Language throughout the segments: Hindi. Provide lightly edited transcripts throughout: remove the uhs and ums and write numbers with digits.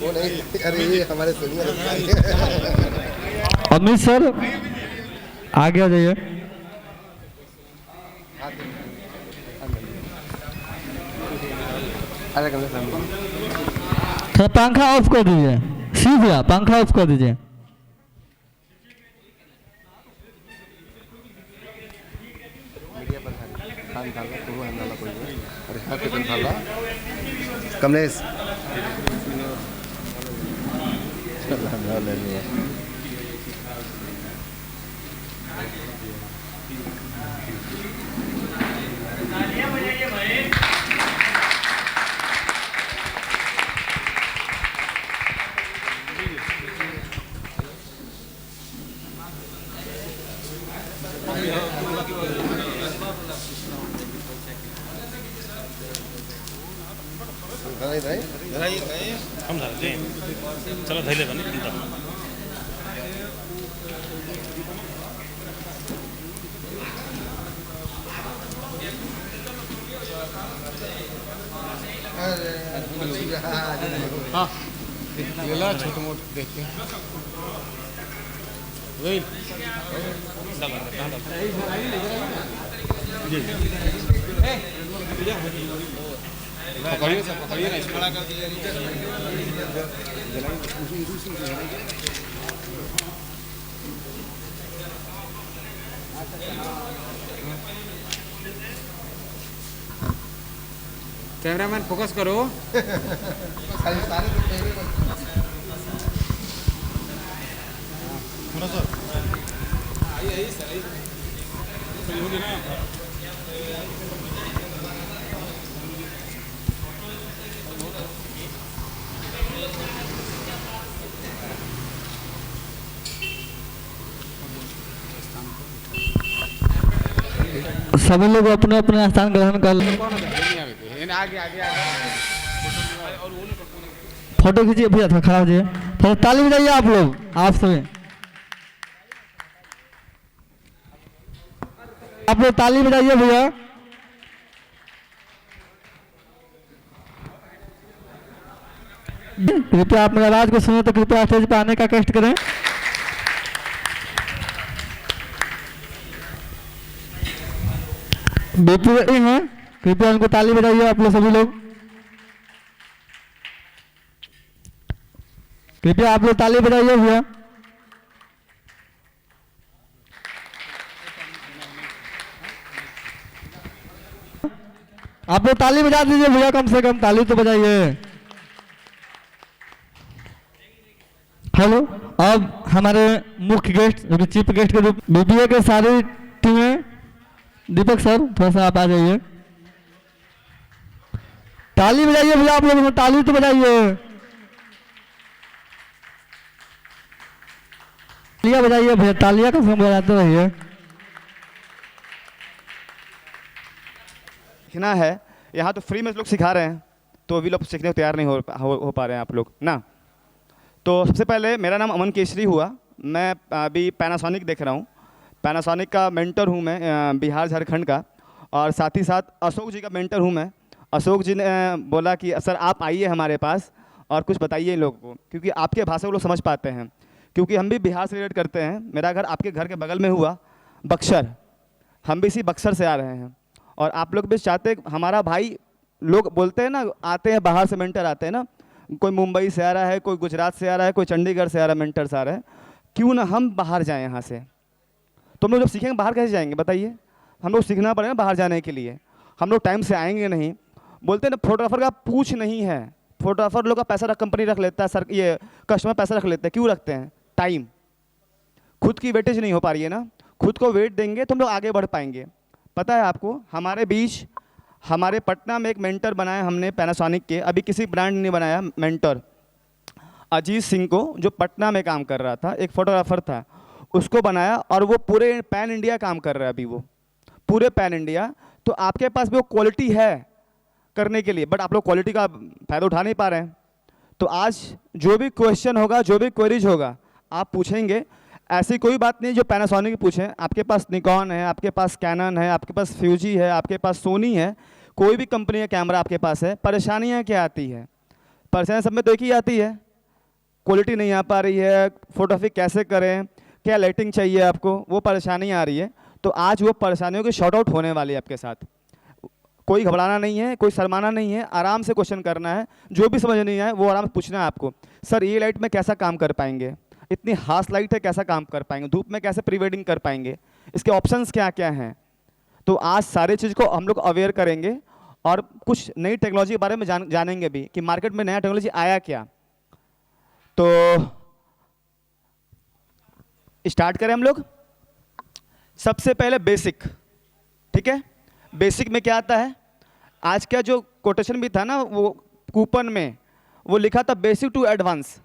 वो नहीं, अरे ये हमारे सीनियर। अमित सर आगे आ जाइए। थोड़ा पंखा ऑफ कर दीजिए, सीधे पंखा ऑफ कर दीजिए। कमलेश हम धरते हैं, चलो धैले बने हाँ छोटे मोटे देखते हैं। पकड़िए सर, पकड़िए ना, खड़ा कर दीजिए। कैमरामैन फोकस करो। सभी लोग अपने अपने स्थान ग्रहण कर लें। फोटो खींचिए भैया, थोड़ा खड़ा हो जाइए, थोड़ा ताली बजाइए आप लोग, आप सभी आप लोग ताली बजाइए भैया। कृपया आप मेरी आवाज को सुने तो कृपया स्टेज पर आने का कष्ट करें। बेटी हैं, कृपया उनको ताली बजाइए आप लोग सभी लोग, कृपया आप लोग ताली बजाइए भैया। आप लोग ताली बजा दीजिए भैया, कम से कम ताली तो बजाइए। हेलो, अब हमारे मुख्य गेस्ट जो कि चीफ गेस्ट के रूप बीबीए के सारी टीमें, दीपक सर थोड़ा सा आप आ जाइए, ताली बजाइए भैया, आप लोग ताली तो बजाइए, तालियां बजाइए भैया, तालियां का समय बजाते रहिए। सीखना है, यहाँ तो फ्री में लोग सिखा रहे हैं, तो अभी लोग सीखने को तैयार नहीं हो पा रहे हैं आप लोग ना। तो सबसे पहले मेरा नाम अमन केसरी हुआ, मैं अभी पैनासोनिक देख रहा हूँ, पैनासोनिक का मेंटर हूँ मैं, बिहार झारखंड का, और साथ ही साथ अशोक जी का मेंटर हूँ मैं। अशोक जी ने बोला कि सर आप आइए हमारे पास और कुछ बताइए इन लोगों को, क्योंकि आपके भाषा को लोग समझ पाते हैं, क्योंकि हम भी बिहार से रिलेट करते हैं। मेरा घर आपके घर के बगल में हुआ बक्सर, हम भी इसी बक्सर से आ रहे हैं, और आप लोग भी चाहते हैं हमारा भाई, लोग बोलते हैं ना आते हैं बाहर से मेंटर आते हैं ना, कोई मुंबई से आ रहा है, कोई गुजरात से आ रहा है, कोई चंडीगढ़ से आ रहा है, मेंटर्स आ रहे हैं, क्यों ना हम बाहर जाएं यहाँ से। तो हम लोग जब सीखेंगे बाहर कैसे जाएंगे बताइए, हम लोग सीखना पड़ेगा बाहर जाने के लिए, हम लोग टाइम से आएंगे नहीं। बोलते हैं ना फोटोग्राफर का पूछ नहीं है, फोटोग्राफर लोग का पैसा कंपनी रख लेता है, सर ये कस्टमर पैसा रख लेते हैं, क्यों रखते हैं? टाइम, खुद की वेटेज नहीं हो पा रही है ना, खुद को वेट देंगे तो हम लोग आगे बढ़ पाएंगे। पता है आपको, हमारे बीच हमारे पटना में एक मेंटर बनाया हमने पैनासोनिक के, अभी किसी ब्रांड ने बनाया मेंटर, अजीत सिंह को, जो पटना में काम कर रहा था, एक फोटोग्राफर था, उसको बनाया, और वो पूरे पैन इंडिया काम कर रहा है अभी, वो पूरे पैन इंडिया। तो आपके पास भी वो क्वालिटी है करने के लिए, बट आप लोग क्वालिटी का फ़ायदा उठा नहीं पा रहे हैं। तो आज जो भी क्वेश्चन होगा, जो भी क्वेरीज होगा, आप पूछेंगे, ऐसी कोई बात नहीं जो पैनासोनिक पूछें, आपके पास निकॉन है, आपके पास कैनन है, आपके पास फ्यूजी है, आपके पास सोनी है, कोई भी कंपनी का कैमरा आपके पास है, परेशानियाँ क्या आती है? परेशानी सब में तो एक ही आती है, क्वालिटी नहीं आ पा रही है, फोटोग्राफी कैसे करें, क्या लाइटिंग चाहिए आपको, वो परेशानी आ रही है, तो आज वो परेशानियों की शॉर्ट आउट होने वाली है आपके साथ। कोई घबराना नहीं है, कोई शर्माना नहीं है, आराम से क्वेश्चन करना है, जो भी समझ नहीं आए वो आराम से पूछना है आपको। सर ये लाइट में कैसा काम कर पाएंगे, इतनी हार्श लाइट है कैसा काम कर पाएंगे, धूप में कैसे प्री वेडिंग कर पाएंगे, इसके ऑप्शंस क्या क्या हैं। तो आज सारे चीज़ को हम लोग अवेयर करेंगे और कुछ नई टेक्नोलॉजी के बारे में जानेंगे भी कि मार्केट में नया टेक्नोलॉजी आया क्या। तो स्टार्ट करें हम लोग। सबसे पहले बेसिक, ठीक है। बेसिक में क्या आता है, आज का जो कोटेशन भी था ना वो कूपन में वो लिखा था बेसिक टू एडवांस,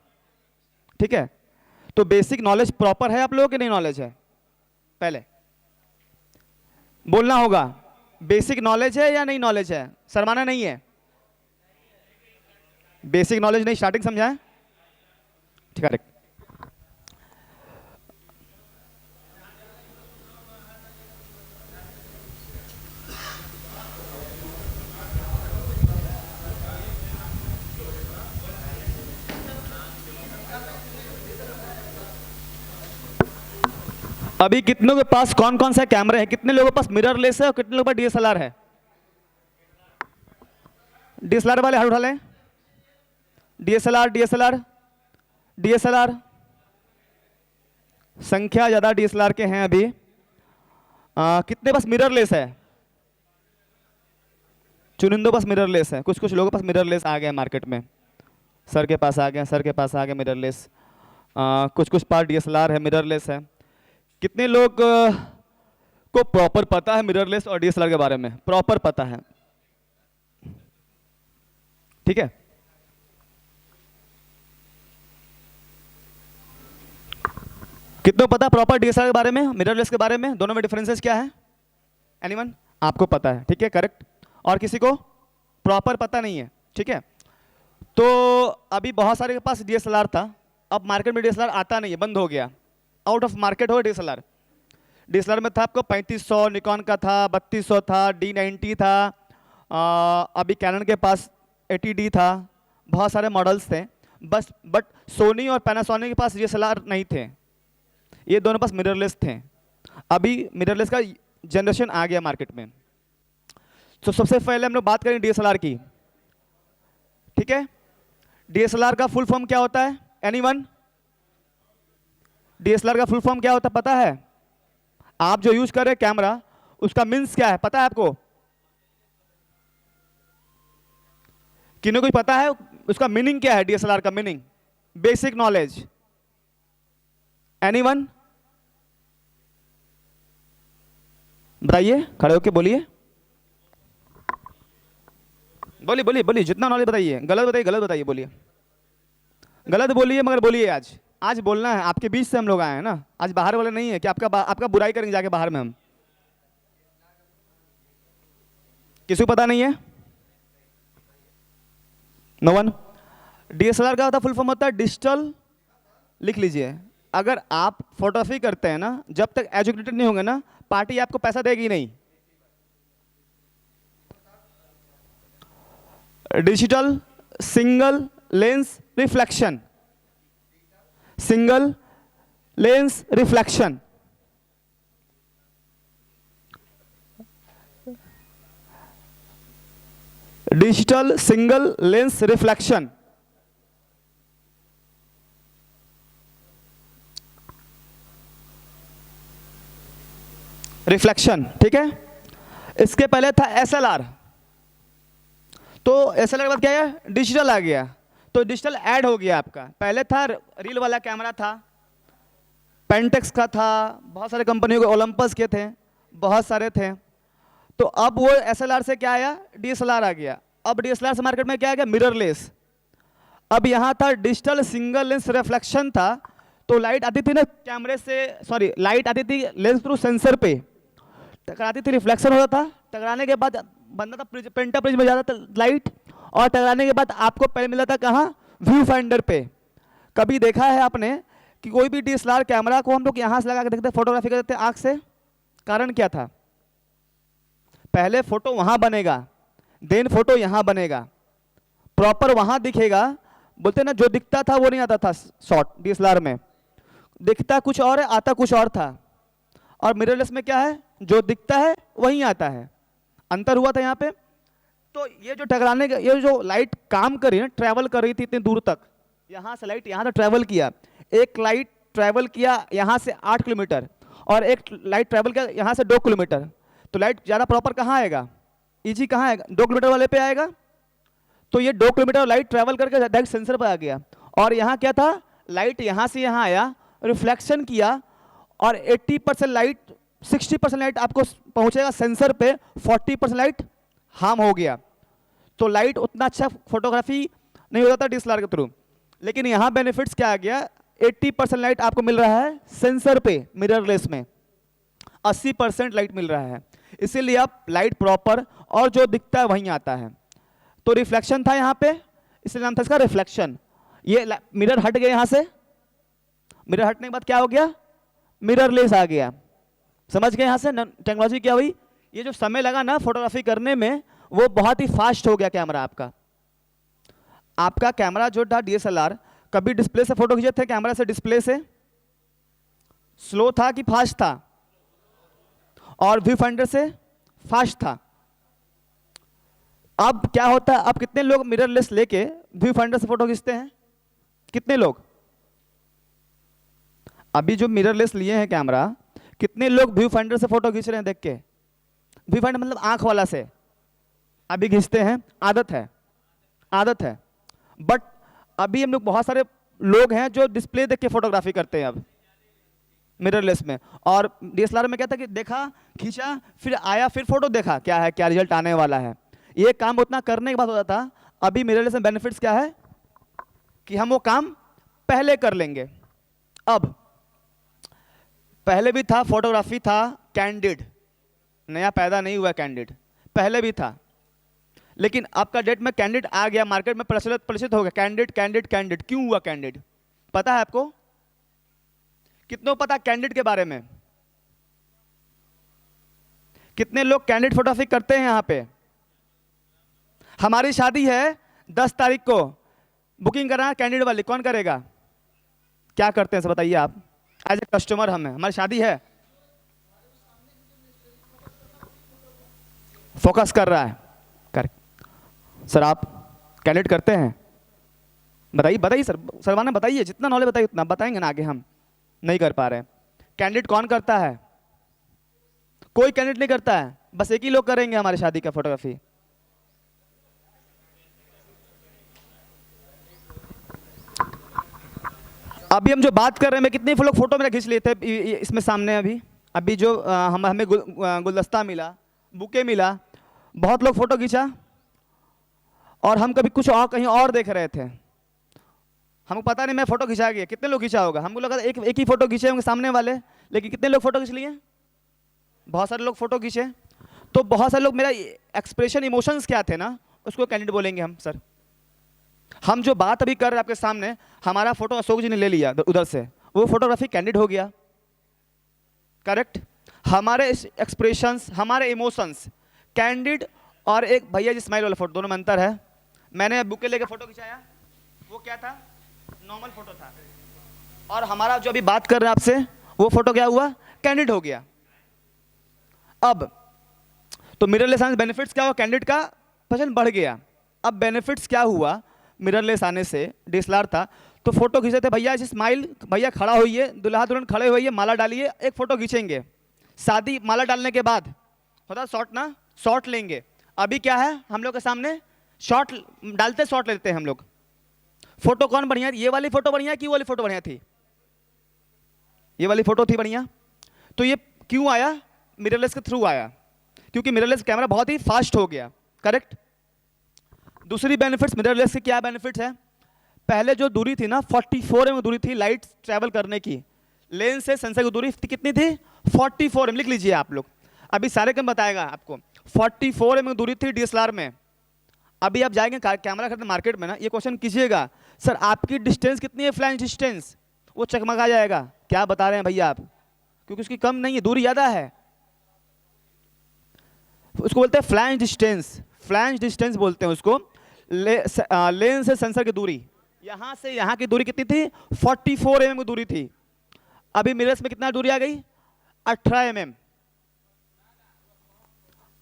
ठीक है। तो बेसिक नॉलेज प्रॉपर है आप लोगों की, नहीं नॉलेज है, पहले बोलना होगा। बेसिक नॉलेज है या नहीं नॉलेज है, शर्माना नहीं है। बेसिक नॉलेज नहीं, स्टार्टिंग समझाएं, ठीक है। अभी कितनों के पास कौन कौन सा कैमरे हैं, कितने लोगों के पास मिररलेस है और कितने लोगों के पास डीएसएलआर है। डीएसएलआर वाले हाथ उठा लें। डीएसएलआर डीएसएलआर डीएसएलआर, संख्या ज़्यादा डीएसएलआर के हैं अभी। कितने पास मिररलेस है, चुनिंदों पास मिररलेस है, कुछ कुछ लोगों के पास मिररलेस आ गया मार्केट में। सर के पास आ गया, सर के पास आ गया मिररलेस। कुछ कुछ पास डीएसएलआर है, मिररलेस है। कितने लोग को प्रॉपर पता है मिररलेस और डीएसएलआर के बारे में, प्रॉपर पता है, ठीक है। कितनों पता प्रॉपर डीएसएलआर के बारे में, मिररलेस के बारे में, दोनों में डिफरेंसेस क्या है। एनीवन, आपको पता है, ठीक है, करेक्ट। और किसी को प्रॉपर पता नहीं है, ठीक है। तो अभी बहुत सारे के पास डीएसएलआर था, अब मार्केट में डीएसएलआर आता नहीं है, बंद हो गया, आउट ऑफ मार्केट हो डीएसएलआर। डीएसएलआर में था आपको 3500, निकॉन का था 3200 था, D90 था, अभी कैनन के पास 80D था, बहुत सारे मॉडल्स थे बस। बट सोनी और पैनासोनिक के पास डीएसएलआर नहीं थे, ये दोनों पास मिररलेस थे। अभी मिररलेस का जनरेशन आ गया मार्केट में। तो सबसे पहले हम लोग बात करें डीएसएलआर की, ठीक है। डीएसएलआर का फुल फॉर्म क्या होता है, एनीवन। डीएसएलआर का फुल फॉर्म क्या होता है पता है, आप जो यूज कर रहे हैं कैमरा उसका मीन्स क्या है पता है आपको, किन्हीं को पता है उसका मीनिंग क्या है, डीएसएलआर का मीनिंग, बेसिक नॉलेज, एनीवन बताइए, खड़े होके बोलिए, बोलिए बोलिए बोलिए, जितना नॉलेज बताइए, गलत बताइए, गलत बताइए, बोलिए, गलत बोलिए मगर बोलिए। आज बोलना है, आपके बीच से हम लोग आए हैं ना, आज बाहर वाले नहीं है कि आपका बुराई करेंगे जाके बाहर में हम। किसी को पता नहीं है, नो वन। डीएसएलआर का फुल फॉर्म होता है डिजिटल, लिख लीजिए। अगर आप फोटोग्राफी करते हैं ना, जब तक एजुकेटेड नहीं होंगे ना, पार्टी आपको पैसा देगी नहीं। Digital single lens reflection, single lens reflection, digital single lens reflection. Reflection, ठीक है। इसके पहले था एसएलआर, तो एसएलआर के बाद क्या है, डिजिटल आ गया, तो डिजिटल ऐड हो गया आपका। पहले था रील वाला कैमरा था, पेंटेक्स का था, बहुत सारे कंपनियों के, ओलंपस के थे, बहुत सारे थे। तो अब वो एसएलआर से क्या आया, डीएसएलआर आ गया। अब डीएसएलआर से मार्केट में क्या आ गया, मिररलेस। अब यहाँ था डिजिटल सिंगल लेंस रिफ्लेक्शन था, तो लाइट आती थी ना कैमरे से, सॉरी लाइट आती थी लेंस थ्रू सेंसर पे, टकराती थी, रिफ्लेक्शन होता था, टकराने के बाद बनता था पेंटा प्रिज्म में जाता था लाइट, और टकराने के बाद आपको पहले मिला था कहाँ, व्यू फाइंडर पे। कभी देखा है आपने कि कोई भी डीएसएलआर कैमरा को हम लोग यहाँ से लगा के देखते, फोटोग्राफी करते आँख से, कारण क्या था, पहले फोटो वहाँ बनेगा, देन फोटो यहाँ बनेगा, प्रॉपर वहाँ दिखेगा, बोलते हैं ना, जो दिखता था वो नहीं आता था शॉट डीएसएलआर में, दिखता कुछ और है, आता कुछ और था। और मिररलेस में क्या है, जो दिखता है वही आता है, अंतर हुआ था यहाँ पे। तो ये जो टकराने का, ये जो लाइट काम कर रही है, ट्रैवल कर रही थी इतनी दूर तक, यहाँ से लाइट यहाँ से ट्रैवल किया, एक लाइट ट्रैवल किया यहाँ से 8 किलोमीटर और एक लाइट ट्रैवल किया यहाँ से 2 किलोमीटर, तो लाइट ज़्यादा प्रॉपर कहाँ आएगा, ईजी कहाँ आएगा, 2 किलोमीटर वाले पे आएगा। तो ये 2 किलोमीटर लाइट ट्रैवल करके डायरेक्ट सेंसर पर आ गया, और यहाँ क्या था, लाइट यहाँ से यहाँ आया, रिफ्लेक्शन किया, और 80% लाइट, 60% लाइट आपको पहुँचेगा सेंसर पे, 40% लाइट हार्म हो गया। तो लाइट उतना अच्छा फोटोग्राफी नहीं होता था डीएसएलआर के थ्रू, लेकिन यहाँ बेनिफिट्स क्या आ गया, 80% लाइट आपको मिल रहा है सेंसर पे, मिररलेस में 80% लाइट मिल रहा है, इसीलिए आप लाइट प्रॉपर और जो दिखता है वहीं आता है। तो रिफ्लेक्शन था यहाँ पे, इसलिए नाम था इसका रिफ्लेक्शन। ये मिरर हट गए यहाँ से, मिरर हटने के बाद क्या हो गया, मिररलेस आ गया। समझ गए यहाँ से टेक्नोलॉजी क्या हुई। ये जो समय लगा ना फोटोग्राफी करने में, वो बहुत ही फास्ट हो गया कैमरा आपका। आपका कैमरा जो था डीएसएलआर, कभी डिस्प्ले से फोटो खींचे थे, कैमरा से डिस्प्ले से स्लो था कि फास्ट था, और व्यू फाइंडर से फास्ट था। अब क्या होता है, अब कितने लोग मिररलेस लेके व्यू फाइंडर से फोटो खींचते हैं, कितने लोग? अभी जो मिररलेस लिए हैं कैमरा, कितने लोग व्यू फाइंडर से फोटो खींच रहे हैं देख के? व्यू फाइंडर मतलब आंख वाला से अभी खींचते हैं, आदत है, आदत है। बट अभी हम लोग बहुत सारे लोग हैं जो डिस्प्ले देख के फोटोग्राफी करते हैं अब मिररलेस में। और डीएसएलआर में क्या था कि देखा, खींचा, फिर आया, फिर फोटो देखा क्या है, क्या रिजल्ट आने वाला है, ये काम उतना करने के बाद होता था। अभी मिररलेस में बेनिफिट्स क्या है कि हम वो काम पहले कर लेंगे। अब पहले भी था, फोटोग्राफी था कैंडिड, नया पैदा नहीं हुआ कैंडिड, पहले भी था, लेकिन आपका डेट में कैंडिड आ गया, मार्केट में प्रचलित हो गया कैंडिड कैंडिड कैंडिड। क्यों हुआ कैंडिड, पता है आपको? कितनों पता कैंडिड के बारे में? कितने लोग कैंडिड फोटोग्राफी करते हैं यहाँ पे? हमारी शादी है 10 तारीख को, बुकिंग करना कैंडिड वाली, कौन करेगा? क्या करते हैं सब बताइए आप, एज ए कस्टमर हम हैं, हमारी शादी है, फोकस कर रहा है, करेक्ट। सर आप कैंडिड करते हैं? बताइए बताइए सर, सरवाना बताइए, जितना नॉलेज बताइए उतना बताएंगे ना आगे, हम नहीं कर पा रहे हैं। कैंडिड कौन करता है? कोई कैंडिड नहीं करता है, बस एक ही लोग करेंगे हमारी शादी का फोटोग्राफी। अभी हम जो बात कर रहे हैं, मैं कितने लोग फोटो मेरा खींच लिए थे इसमें सामने। अभी जो हमें गुलदस्ता मिला, बुके मिला, बहुत लोग फोटो खींचा, और हम कभी कुछ और कहीं और देख रहे थे, हमको पता नहीं मैं फोटो खिंचा गया। कितने लोग खींचा होगा? हमको लगा एक ही फोटो खींचे होंगे सामने वाले, लेकिन कितने लोग फोटो खींच लिए? बहुत सारे लोग फोटो खींचे। तो बहुत सारे लोग, मेरा एक्सप्रेशन, इमोशंस क्या थे ना, उसको कैंडिड बोलेंगे हम। सर हम जो बात अभी कर रहे हैं आपके सामने, हमारा फोटो अशोक जी ने ले लिया उधर से, वो फोटोग्राफी कैंडिड हो गया, करेक्ट। हमारे एक्सप्रेशंस, हमारे इमोशंस कैंडिड, और एक भैया जी स्माइल वाला फोटो, दोनों में अंतर है। मैंने बुके लेके फोटो खिंचाया, वो क्या था, नॉर्मल फोटो था, और हमारा जो अभी बात कर रहे हैं आपसे, वो फोटो क्या हुआ, कैंडिड हो गया। अब तो मिररलेस आने से बेनिफिट्स क्या हुआ, कैंडिड का पसंद बढ़ गया। अब बेनिफिट्स क्या हुआ, मिररलेस आने से, डीएसएलआर था तो फोटो खींचे थे, भैया ऐसे स्माइल, भैया खड़ा होइए, दुल्हा दुल्हन खड़े होइए, माला डालिए, एक फोटो खींचेंगे। शादी माला डालने के बाद होता शॉट ना, शॉट लेंगे। अभी क्या है हम लोग के सामने, शॉट डालते शॉट लेते हैं हम लोग। फोटो कौन बढ़िया, ये वाली फोटो बढ़िया कि वो वाली फोटो बढ़िया थी? ये वाली फोटो थी बढ़िया। तो ये क्यों आया, मिररलेस के थ्रू आया, क्योंकि मिररलेस कैमरा बहुत ही फास्ट हो गया, करेक्ट। दूसरी बेनिफिट्स मिररलेस के क्या बेनिफिट्स है, पहले जो दूरी थी ना 44 एम दूरी थी लाइट ट्रैवल करने की, लेंस से सेंसर की दूरी कितनी थी, 44 एम, लिख लीजिए आप लोग, अभी सारे कम बताएगा आपको। 44 एम दूरी थी डीएसएलआर में। अभी आप जाएंगे कैमरा खरीदने मार्केट में ना, ये क्वेश्चन कीजिएगा, सर आपकी डिस्टेंस कितनी है, फ्लैंज डिस्टेंस, वो चकमका जाएगा, क्या बता रहे हैं भैया आप, क्योंकि उसकी कम नहीं है, दूरी ज़्यादा है। उसको बोलते हैं फ्लैंज डिस्टेंस, फ्लैंज डिस्टेंस बोलते हैं उसको, लेंस से सेंसर की दूरी, यहाँ से यहाँ की दूरी कितनी थी? 44 mm की दूरी थी। अभी मिरर्स में कितना दूरी आ गई? 18 mm।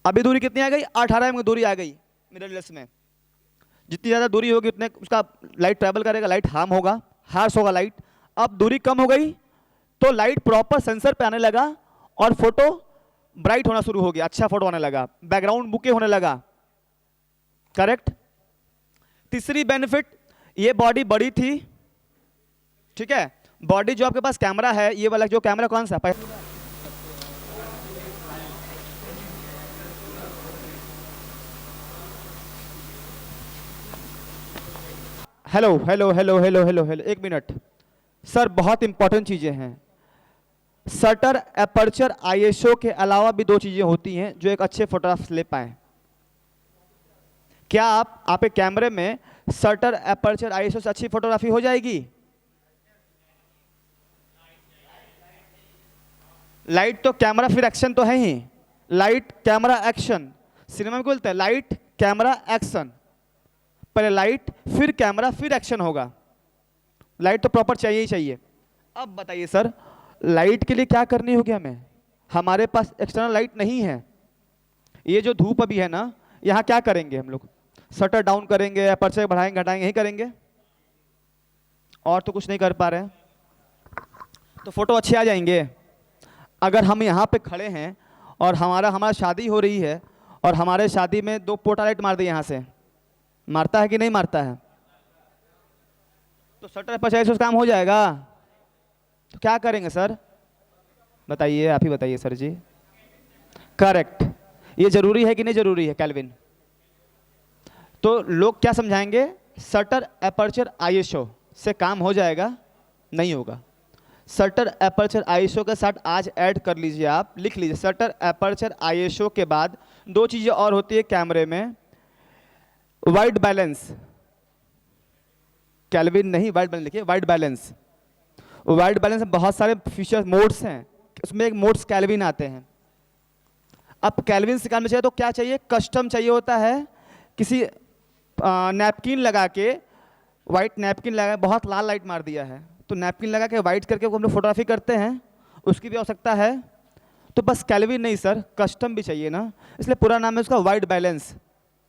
अभी दूरी कितनी आ गई? 18 mm की दूरी आ गई मिररलेस में। जितनी ज़्यादा दूरी होगी उतने उसका लाइट ट्रैवल करेगा, लाइट हार्म होगा, हार्श होगा लाइट। अब दूरी कम हो गई तो लाइट प्रॉपर सेंसर पे आने लगा और फोटो ब्राइट होना शुरू हो गया, अच्छा फोटो आने लगा, बैकग्राउंड बुके होने लगा। करेक्ट। तीसरी बेनिफिट, ये बॉडी बड़ी थी, ठीक है। बॉडी जो आपके पास कैमरा है, ये वाला जो कैमरा कौन सा? Hello hello hello hello hello hello, एक मिनट सर, बहुत इंपॉर्टेंट चीजें हैं। शटर, एपर्चर, आईएसओ के अलावा भी 2 चीजें होती हैं जो एक अच्छे फोटोग्राफ ले पाए। क्या आप एक कैमरे में शटर, एपर्चर, आईएसओ से अच्छी फोटोग्राफी हो जाएगी? लाइट तो कैमरा फिर एक्शन तो है ही, लाइट कैमरा एक्शन। सिनेमा में बोलते हैं लाइट कैमरा एक्शन, पहले लाइट फिर कैमरा फिर एक्शन होगा। लाइट तो प्रॉपर चाहिए ही चाहिए। अब बताइए सर, लाइट के लिए क्या करनी होगी हमें? हमारे पास एक्सटर्नल लाइट नहीं है। ये जो धूप अभी है ना, यहाँ क्या करेंगे हम लोग? शटर डाउन करेंगे, एपर्चर बढ़ाएंगे घटाएंगे, यही करेंगे, और तो कुछ नहीं कर पा रहे हैं। तो फोटो अच्छे आ जाएंगे। अगर हम यहाँ पे खड़े हैं और हमारा शादी हो रही है और हमारे शादी में 2 पोटा लाइट मार दे, यहाँ से मारता है कि नहीं मारता है? तो शटर एपर्चर से काम हो जाएगा? तो क्या करेंगे सर? बताइए, आप ही बताइए सर जी। करेक्ट। ये जरूरी है कि नहीं जरूरी है कैल्विन? तो लोग क्या समझाएंगे? शटर, एपर्चर, आईएसओ से काम हो जाएगा? नहीं होगा। शटर, एपर्चर, आईएसओ के साथ आज ऐड कर लीजिए, आप लिख लीजिए। शटर, एपर्चर, आईएसओ के बाद 2 चीजें और होती है कैमरे में, वाइट बैलेंस। कैल्विन नहीं, वाइट बैलेंस लिखिए, वाइट बैलेंस। वाइट बैलेंस में बहुत सारे फीचर्स, मोड्स हैं, उसमें एक मोड्स कैल्विन आते हैं। अब कैल्विन से काम चाहिए तो क्या चाहिए? कस्टम चाहिए होता है। किसी नैपकिन लगा के, वाइट नैपकिन लगा, बहुत लाल लाइट मार दिया है तो नैपकिन लगा के वाइट करके हम लोग फोटोग्राफी करते हैं, उसकी भी आवश्यकता है। तो बस कैल्विन नहीं सर, कस्टम भी चाहिए ना, इसलिए पूरा नाम है उसका वाइट बैलेंस।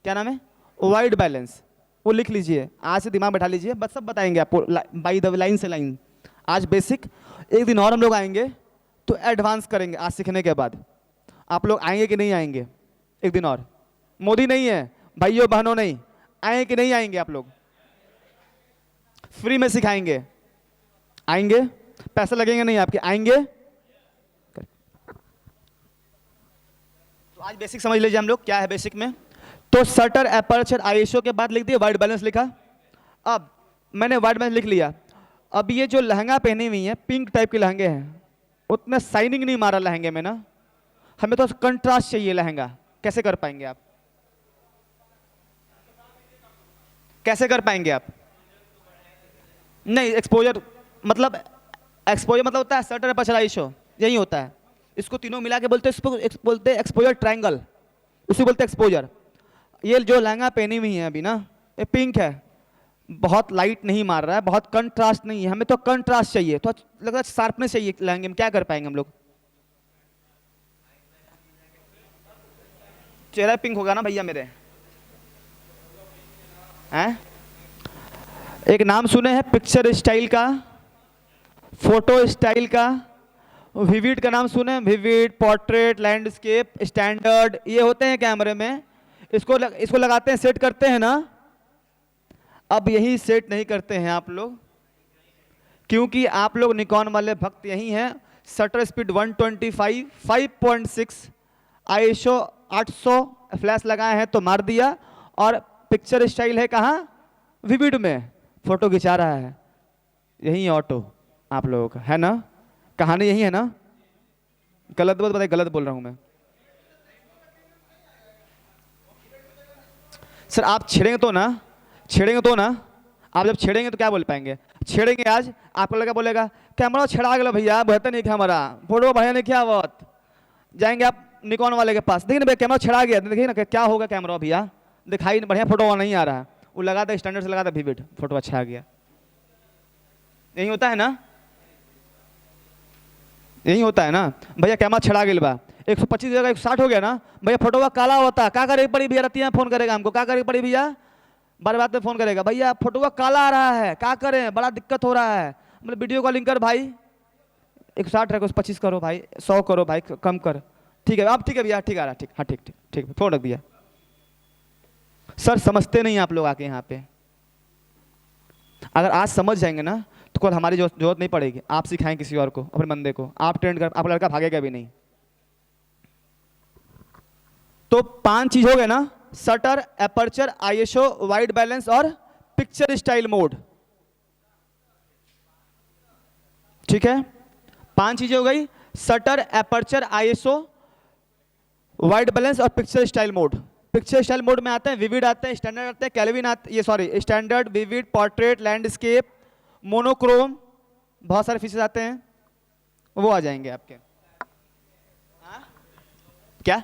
क्या नाम है? White balance. वो लिख लीजिए, आज से दिमाग बैठा लीजिए, बस सब बताएंगे आपको बाई द लाइन से लाइन। आज बेसिक, एक दिन और हम लोग आएंगे तो एडवांस करेंगे आज सीखने के बाद। आप लोग आएंगे कि नहीं आएंगे? एक दिन और। मोदी नहीं है, भाइयों बहनों नहीं, आएंगे कि नहीं आएंगे? आप लोग फ्री में सिखाएंगे, आएंगे? पैसा लगेंगे नहीं आपके, आएंगे? तो आज बेसिक समझ लीजिए हम लोग क्या है बेसिक में। तो शटर, एपर्चर, आईएसओ के बाद लिख दिया, वाइट बैलेंस लिखा। अब मैंने वाइट बैलेंस लिख लिया। अब ये जो लहंगा पहनी हुई है, पिंक टाइप के लहंगे हैं, उतना शाइनिंग नहीं मारा लहंगे में ना, हमें तो कंट्रास्ट चाहिए लहंगा। कैसे कर पाएंगे आप? कैसे कर पाएंगे आप? नहीं, एक्सपोजर मतलब होता है शटर, एपर्चर, आईएसओ, यही होता है। इसको तीनों मिला के बोलते हैं एक्सपोजर ट्रायंगल, उसी बोलते हैं एक्सपोजर। ये जो लहंगा पहनी हुई है अभी ना, ये पिंक है, बहुत लाइट नहीं मार रहा है, बहुत कंट्रास्ट नहीं है, हमें तो कंट्रास्ट चाहिए, तो लग रहा है शार्पनेस चाहिए लहंगे में। क्या कर पाएंगे हम लोग? चेहरा पिंक होगा ना भैया मेरे, हैं? एक नाम सुने हैं पिक्चर स्टाइल का, फोटो स्टाइल का? विविड का नाम सुने? विविड, पोर्ट्रेट, लैंडस्केप, स्टैंडर्ड, ये होते हैं कैमरे में। इसको लगाते हैं, सेट करते हैं ना। अब यही सेट नहीं करते हैं आप लोग, क्योंकि आप लोग निकॉन वाले भक्त यही हैं। शटर स्पीड 125, 5.6, आईएसओ 800, फ्लैश लगाए हैं तो मार दिया। और पिक्चर स्टाइल है कहाँ? विविड में फोटो खिंचा रहा है, यही ऑटो आप लोगों का है ना। कहानी यही है ना? गलत बात बताइए, गलत बोल रहा हूं मैं सर। आप छेड़ेंगे तो ना, छेड़ेंगे तो ना। आप जब छेड़ेंगे तो क्या बोल पाएंगे? छेड़ेंगे आज, आपको लगा बोलेगा कैमरा छेड़ा गया भैया, बेहतर नहीं कैमरा, फोटो भैया ने क्या बात। जाएंगे आप निकॉन वाले के पास, देखिए ना भैया कैमरा छेड़ा गया, देखिए ना क्या होगा कैमरा भैया, दिखाई बढ़िया फोटो नहीं आ रहा है। वो लगा था स्टैंडर्ड से, लगा था विविड, फोटो अच्छा आ गया। यही होता है ना, यही होता है ना भैया। कैमरा छड़ा गेल बा 125 जगह 160 हो गया ना भैया, फोटोवा काला होता है, क्या करे पड़ी भैया, रतिया फोन करेगा हमको, क्या करे पड़ी भैया, बार बात में फोन करेगा भैया फोटोवा काला आ रहा है, क्या करें, बड़ा दिक्कत हो रहा है, मतलब वीडियो कॉलिंग कर भाई, 160 रखो 25 करो भाई, 100 करो भाई, कम कर, ठीक है अब ठीक है भैया, ठीक आ रहा, ठीक, हाँ ठीक ठीक ठीक, फोन रख दिया। सर समझते नहीं आप लोग आके यहाँ पे, अगर आज समझ जाएंगे ना तो कल हमारी जरूरत नहीं पड़ेगी, आप सिखाएं किसी और को, अपने बंदे को, आप ट्रेंड कर, आप लड़का भागेगा भी नहीं। तो 5 चीज हो गए ना, shutter, aperture, ISO, white balance और पिक्चर स्टाइल मोड, ठीक है। 5 चीजें हो गई, shutter, aperture, ISO, white balance और picture style mode. Picture style mode में आते हैं विविड आते हैं, स्टैंडर्ड आते हैं, कैल्विन आते, ये sorry standard, vivid, portrait, landscape, monochrome, बहुत सारे फीचर्स आते हैं, वो आ जाएंगे आपके। क्या,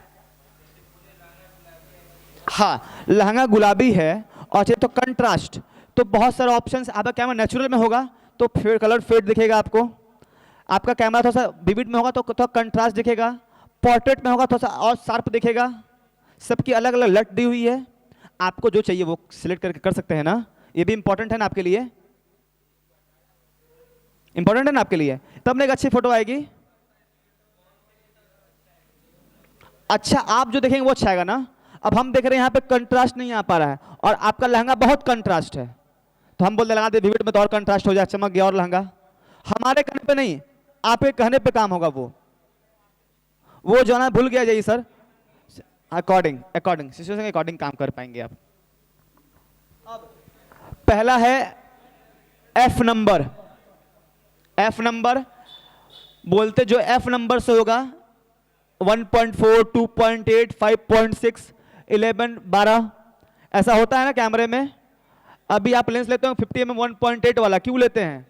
हाँ लहंगा गुलाबी है और चाहिए तो कंट्रास्ट, तो बहुत सारे ऑप्शंस। आपका कैमरा नेचुरल में होगा तो फेड कलर फेड दिखेगा आपको, आपका कैमरा थोड़ा सा विविड में होगा तो थोड़ा कंट्रास्ट दिखेगा, पोर्ट्रेट में होगा थोड़ा सा और शार्प दिखेगा, सबकी अलग अलग लट दी हुई है, आपको जो चाहिए वो सिलेक्ट करके कर सकते हैं ना, ये भी इंपॉर्टेंट है ना आपके लिए, इंपॉर्टेंट है ना आपके लिए, तब ना एक अच्छी फोटो आएगी। अच्छा आप जो देखेंगे वो अच्छा आएगा ना। अब हम देख रहे हैं यहाँ पे कंट्रास्ट नहीं आ पा रहा है और आपका लहंगा बहुत कंट्रास्ट है, तो हम बोलते लगा दे विविड में तो और कंट्रास्ट हो जाए, चमक गया और लहंगा। हमारे कहने पे नहीं, आपके कहने पे काम होगा, वो जो ना भूल गया जाइए सर, अकॉर्डिंग अकॉर्डिंग सिचुएशन के अकॉर्डिंग काम कर पाएंगे आप। अब पहला है एफ नंबर, एफ नंबर बोलते जो एफ नंबर से होगा 1.4, 2.8, 5.6, 11, 12 ऐसा होता है ना कैमरे में। अभी आप लेंस लेते हो 50 mm 1.8 वाला, क्यों लेते हैं,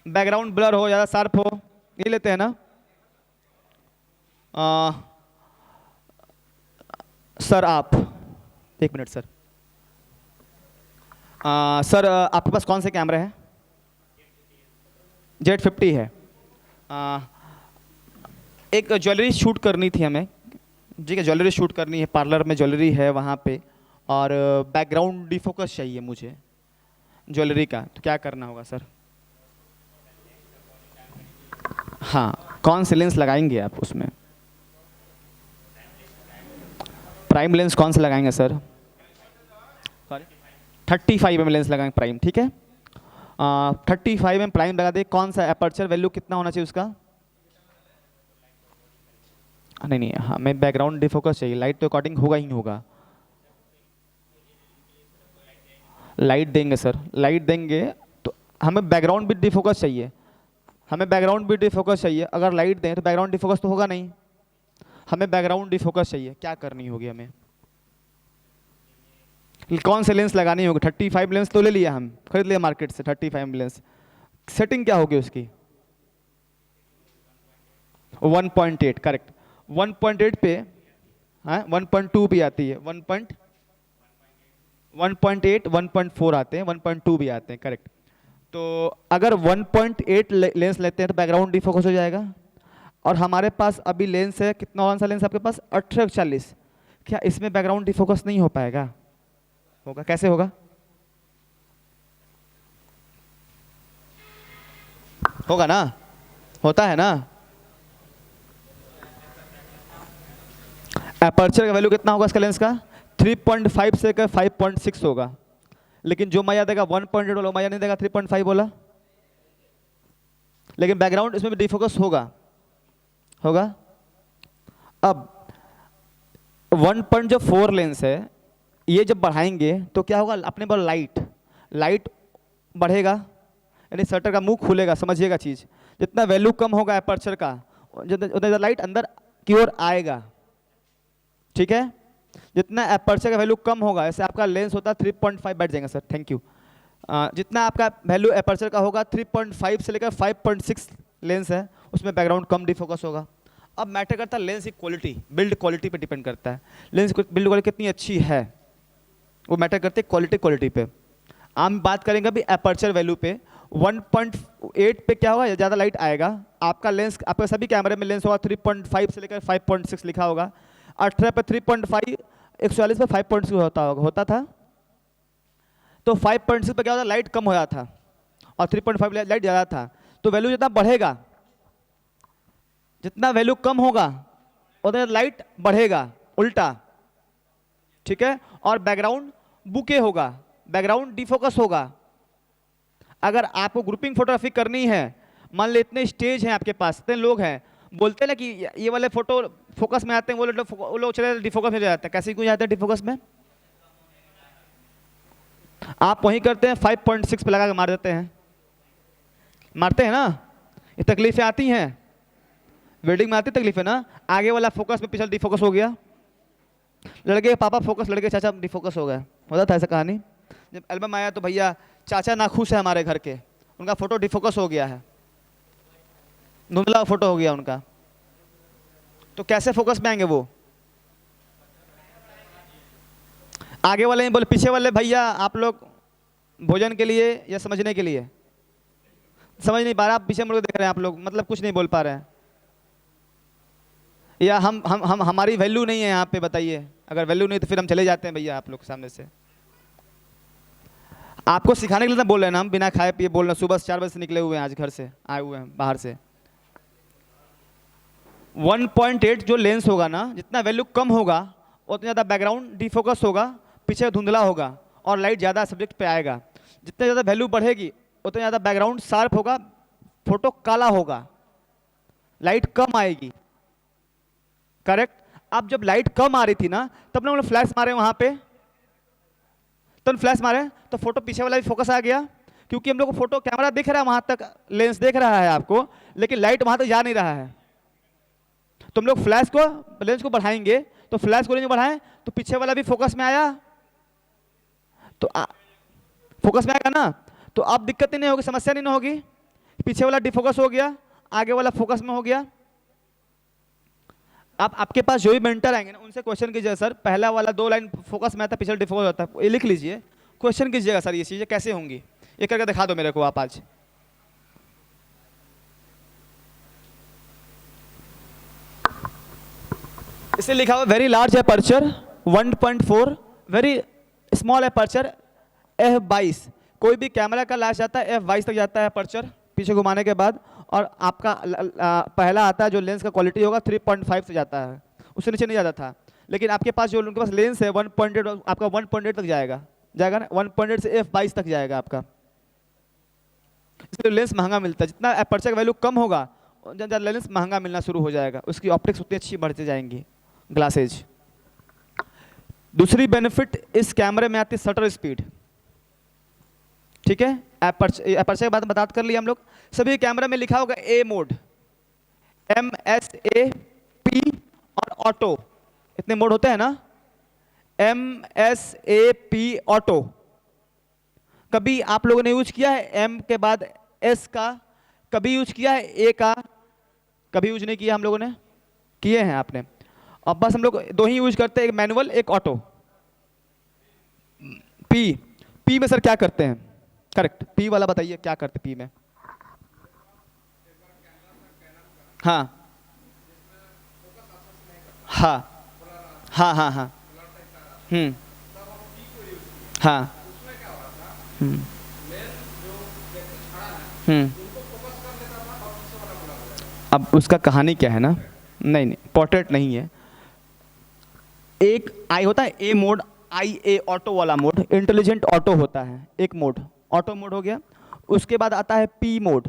बैकग्राउंड ब्लर हो, ज्यादा शार्प हो, ये लेते हैं ना। सर आप एक मिनट सर, सर आपके पास कौन से कैमरे हैं, Z50 है। एक ज्वेलरी शूट करनी थी हमें, ठीक है, ज्वेलरी शूट करनी है, पार्लर में ज्वेलरी है वहाँ पे, और बैकग्राउंड डिफोकस चाहिए मुझे ज्वेलरी का, तो क्या करना होगा सर। हाँ कौन से लेंस लगाएंगे आप उसमें, प्राइम लेंस कौन से लगाएंगे सर, 35 mm लेंस लगाएंगे प्राइम, ठीक है। 35 mm प्राइम लगा दे। कौन सा एपर्चर वैल्यू कितना होना चाहिए उसका, नहीं नहीं हमें बैकग्राउंड डिफोकस चाहिए, लाइट तो अकॉर्डिंग होगा ही होगा, लाइट देंगे सर, लाइट देंगे तो हमें बैकग्राउंड भी डिफोकस चाहिए, हमें बैकग्राउंड भी डिफोकस चाहिए, अगर लाइट दें तो बैकग्राउंड डिफोकस तो होगा नहीं, हमें बैकग्राउंड डिफोकस चाहिए, क्या करनी होगी हमें, कौन से लेंस लगानी होगी। 35 लेंस तो ले लिया, हम खरीद लिया मार्केट से 35 लेंस, सेटिंग क्या होगी उसकी, 1.8 करेक्ट, 1.8 पे, हाँ 1.2 भी आती है, 1.8, 1.4 आते हैं, 1.2 भी आते हैं, करेक्ट। तो अगर 1.8 लेंस लेते हैं तो बैकग्राउंड डिफोकस हो जाएगा, और हमारे पास अभी लेंस है कितना, कौन सा लेंस आपके पास 1840, क्या इसमें बैकग्राउंड डिफोकस नहीं हो पाएगा, होगा, कैसे होगा, होगा ना, होता है ना। एपर्चर का वैल्यू कितना होगा इसका लेंस का, 3.5 से 5.6 होगा, लेकिन जो माया देगा 1.8 बोला, माया नहीं देगा 3.5 बोला, लेकिन बैकग्राउंड इसमें भी डिफोकस होगा, होगा। अब 1.4 लेंस है, ये जब बढ़ाएंगे तो क्या होगा, अपने पर लाइट, लाइट बढ़ेगा, यानी शटर का मुंह खुलेगा, समझिएगा चीज, जितना वैल्यू कम होगा एपर्चर का उतना लाइट अंदर की ओर आएगा, ठीक है। जितना एपर्चर का वैल्यू कम होगा, जैसे आपका लेंस होता है 3.5, बैठ जाएंगे सर, थैंक यू। जितना आपका वैल्यू एपर्चर का होगा 3.5 से लेकर 5.6 लेंस है, उसमें बैकग्राउंड कम डिफोकस होगा। अब मैटर करता है लेंस की क्वालिटी, बिल्ड क्वालिटी पे डिपेंड करता है, लेंस की बिल्ड क्वालिटी कितनी अच्छी है वो मैटर करती है क्वालिटी पे। हम बात करेंगे अभी एपर्चर वैल्यू पे। 1.8 पे क्या होगा, ज़्यादा लाइट आएगा। आपका लेंस, आपके सभी कैमरे में लेंस होगा 3.5 से लेकर 5.6 लिखा होगा। 18 पे 3.5, 140 पे 5.6 होता था। तो 5.6 पे क्या होता, लाइट कम हो जाता था और 3.5 लाइट ज़्यादा था। तो वैल्यू जितना बढ़ेगा, जितना वैल्यू कम होगा उतना लाइट बढ़ेगा, उल्टा, ठीक है। और बैकग्राउंड बुके होगा, बैकग्राउंड डिफोकस होगा। अगर आपको ग्रुपिंग फोटोग्राफी करनी है, मान लो इतने स्टेज हैं आपके पास, इतने लोग हैं, बोलते हैं ना कि ये वाले फोटो फोकस में आते हैं, वो लोग चले डिफोकस में जाते हैं। कैसे क्यों जाते हैं डिफोकस में? आप वहीं करते हैं 5.6 पे लगा के मार देते हैं, मारते हैं ना। ये तकलीफें आती हैं, वेडिंग में आती तकलीफें ना। आगे वाला फोकस में पिछले डिफोकस हो गया, लड़के के पापा फोकस, लड़के चाचा डिफोकस हो गया। होता था ऐसा कहानी। जब एल्बम आया तो भैया चाचा नाखुश है हमारे घर के, उनका फोटो डिफोकस हो गया है, धुंधला फोटो हो गया उनका। तो कैसे फोकस में आएंगे वो? आगे वाले ही बोले, पीछे वाले भैया आप लोग भोजन के लिए या समझने के लिए? समझ नहीं पा रहा, आप पीछे मुड़ के देख रहे हैं आप लोग, मतलब कुछ नहीं बोल पा रहे हैं। या हम हमारी वैल्यू नहीं है यहाँ पे, बताइए। अगर वैल्यू नहीं तो फिर हम चले जाते हैं भैया आप लोग सामने से। आपको सिखाने के लिए ना बोल रहे हैं ना, हम बिना खाए पिए बोल रहे हैं। सुबह 4 बजे से निकले हुए हैं, आज घर से आए हुए हैं बाहर से। 1.8 जो लेंस होगा ना, जितना वैल्यू कम होगा उतना ज़्यादा बैकग्राउंड डिफोकस होगा, पीछे धुंधला होगा और लाइट ज़्यादा सब्जेक्ट पे आएगा। जितना ज़्यादा वैल्यू बढ़ेगी उतना ज़्यादा बैकग्राउंड शार्प होगा, फोटो काला होगा, लाइट कम आएगी। करेक्ट। अब जब लाइट कम आ रही थी ना, तब ना हम लोग फ्लैश मारे वहाँ पे, तो फ्लैश मारे तो फोटो पीछे वाला भी फोकस आ गया, क्योंकि हम लोग को फोटो कैमरा दिख रहा है वहाँ तक, लेंस देख रहा है आपको, लेकिन लाइट वहाँ तक जा नहीं रहा है। तो हम लोग फ्लैश को, लेंस को बढ़ाएंगे, तो फ्लैश को लेंस बढ़ाएं तो पीछे वाला भी फोकस में आया, तो फोकस में आएगा ना, तो अब दिक्कत ही नहीं होगी, समस्या नहीं होगी। पीछे वाला डिफोकस हो गया, आगे वाला फोकस में हो गया। आप आपके पास जो भी मेंटर आएंगे ना, उनसे क्वेश्चन कीजिए, सर पहला वाला 2 लाइन फोकस में आता है, पिछला डिफोकस होता है, ये लिख लीजिए, क्वेश्चन कीजिएगा सर ये चीज़ें कैसे होंगी, ये करके दिखा दो मेरे को आप आज। इसे लिखा हुआ very large aperture 1.4, very small aperture f22। कोई भी कैमरा का लार्ज जाता है f22 तक जाता है एपर्चर पीछे घुमाने के बाद, और आपका पहला आता है जो लेंस का क्वालिटी होगा 3.5 से जाता है, उससे नीचे नहीं जाता था। लेकिन आपके पास जो उनके पास लेंस है 1.8, आपका 1.8 तक जाएगा ना, 1.8 से f22 तक जाएगा आपका। इसलिए लेंस महंगा मिलता है, जितना एपर्चर का वैल्यू कम होगा ज़्यादा लेंस महंगा मिलना शुरू हो जाएगा, उसकी ऑप्टिक्स उतनी अच्छी बढ़ती जाएंगी, ग्लासेज। दूसरी बेनिफिट इस कैमरे में आती है शटर स्पीड, ठीक है। एपर्चर के बारे में बात कर लिया हम लोग। सभी कैमरा में लिखा होगा ए मोड, MSA, P और ऑटो, इतने मोड होते हैं ना, MSA, P ऑटो। कभी आप लोगों ने यूज किया है M के बाद S का, कभी यूज किया है A का, कभी यूज नहीं किया हम लोगों ने, किए हैं आपने। अब बस हम लोग 2 ही यूज करते हैं, एक मैनुअल एक ऑटो। P में सर क्या करते हैं? करेक्ट, P वाला बताइए क्या करते P में? हाँ हाँ हाँ हाँ हाँ हाँ अब उसका कहानी क्या है ना, नहीं पोर्ट्रेट नहीं है। एक आई होता है ए मोड, IA ऑटो वाला मोड, इंटेलिजेंट ऑटो होता है एक मोड, ऑटो मोड हो गया। उसके बाद आता है P मोड,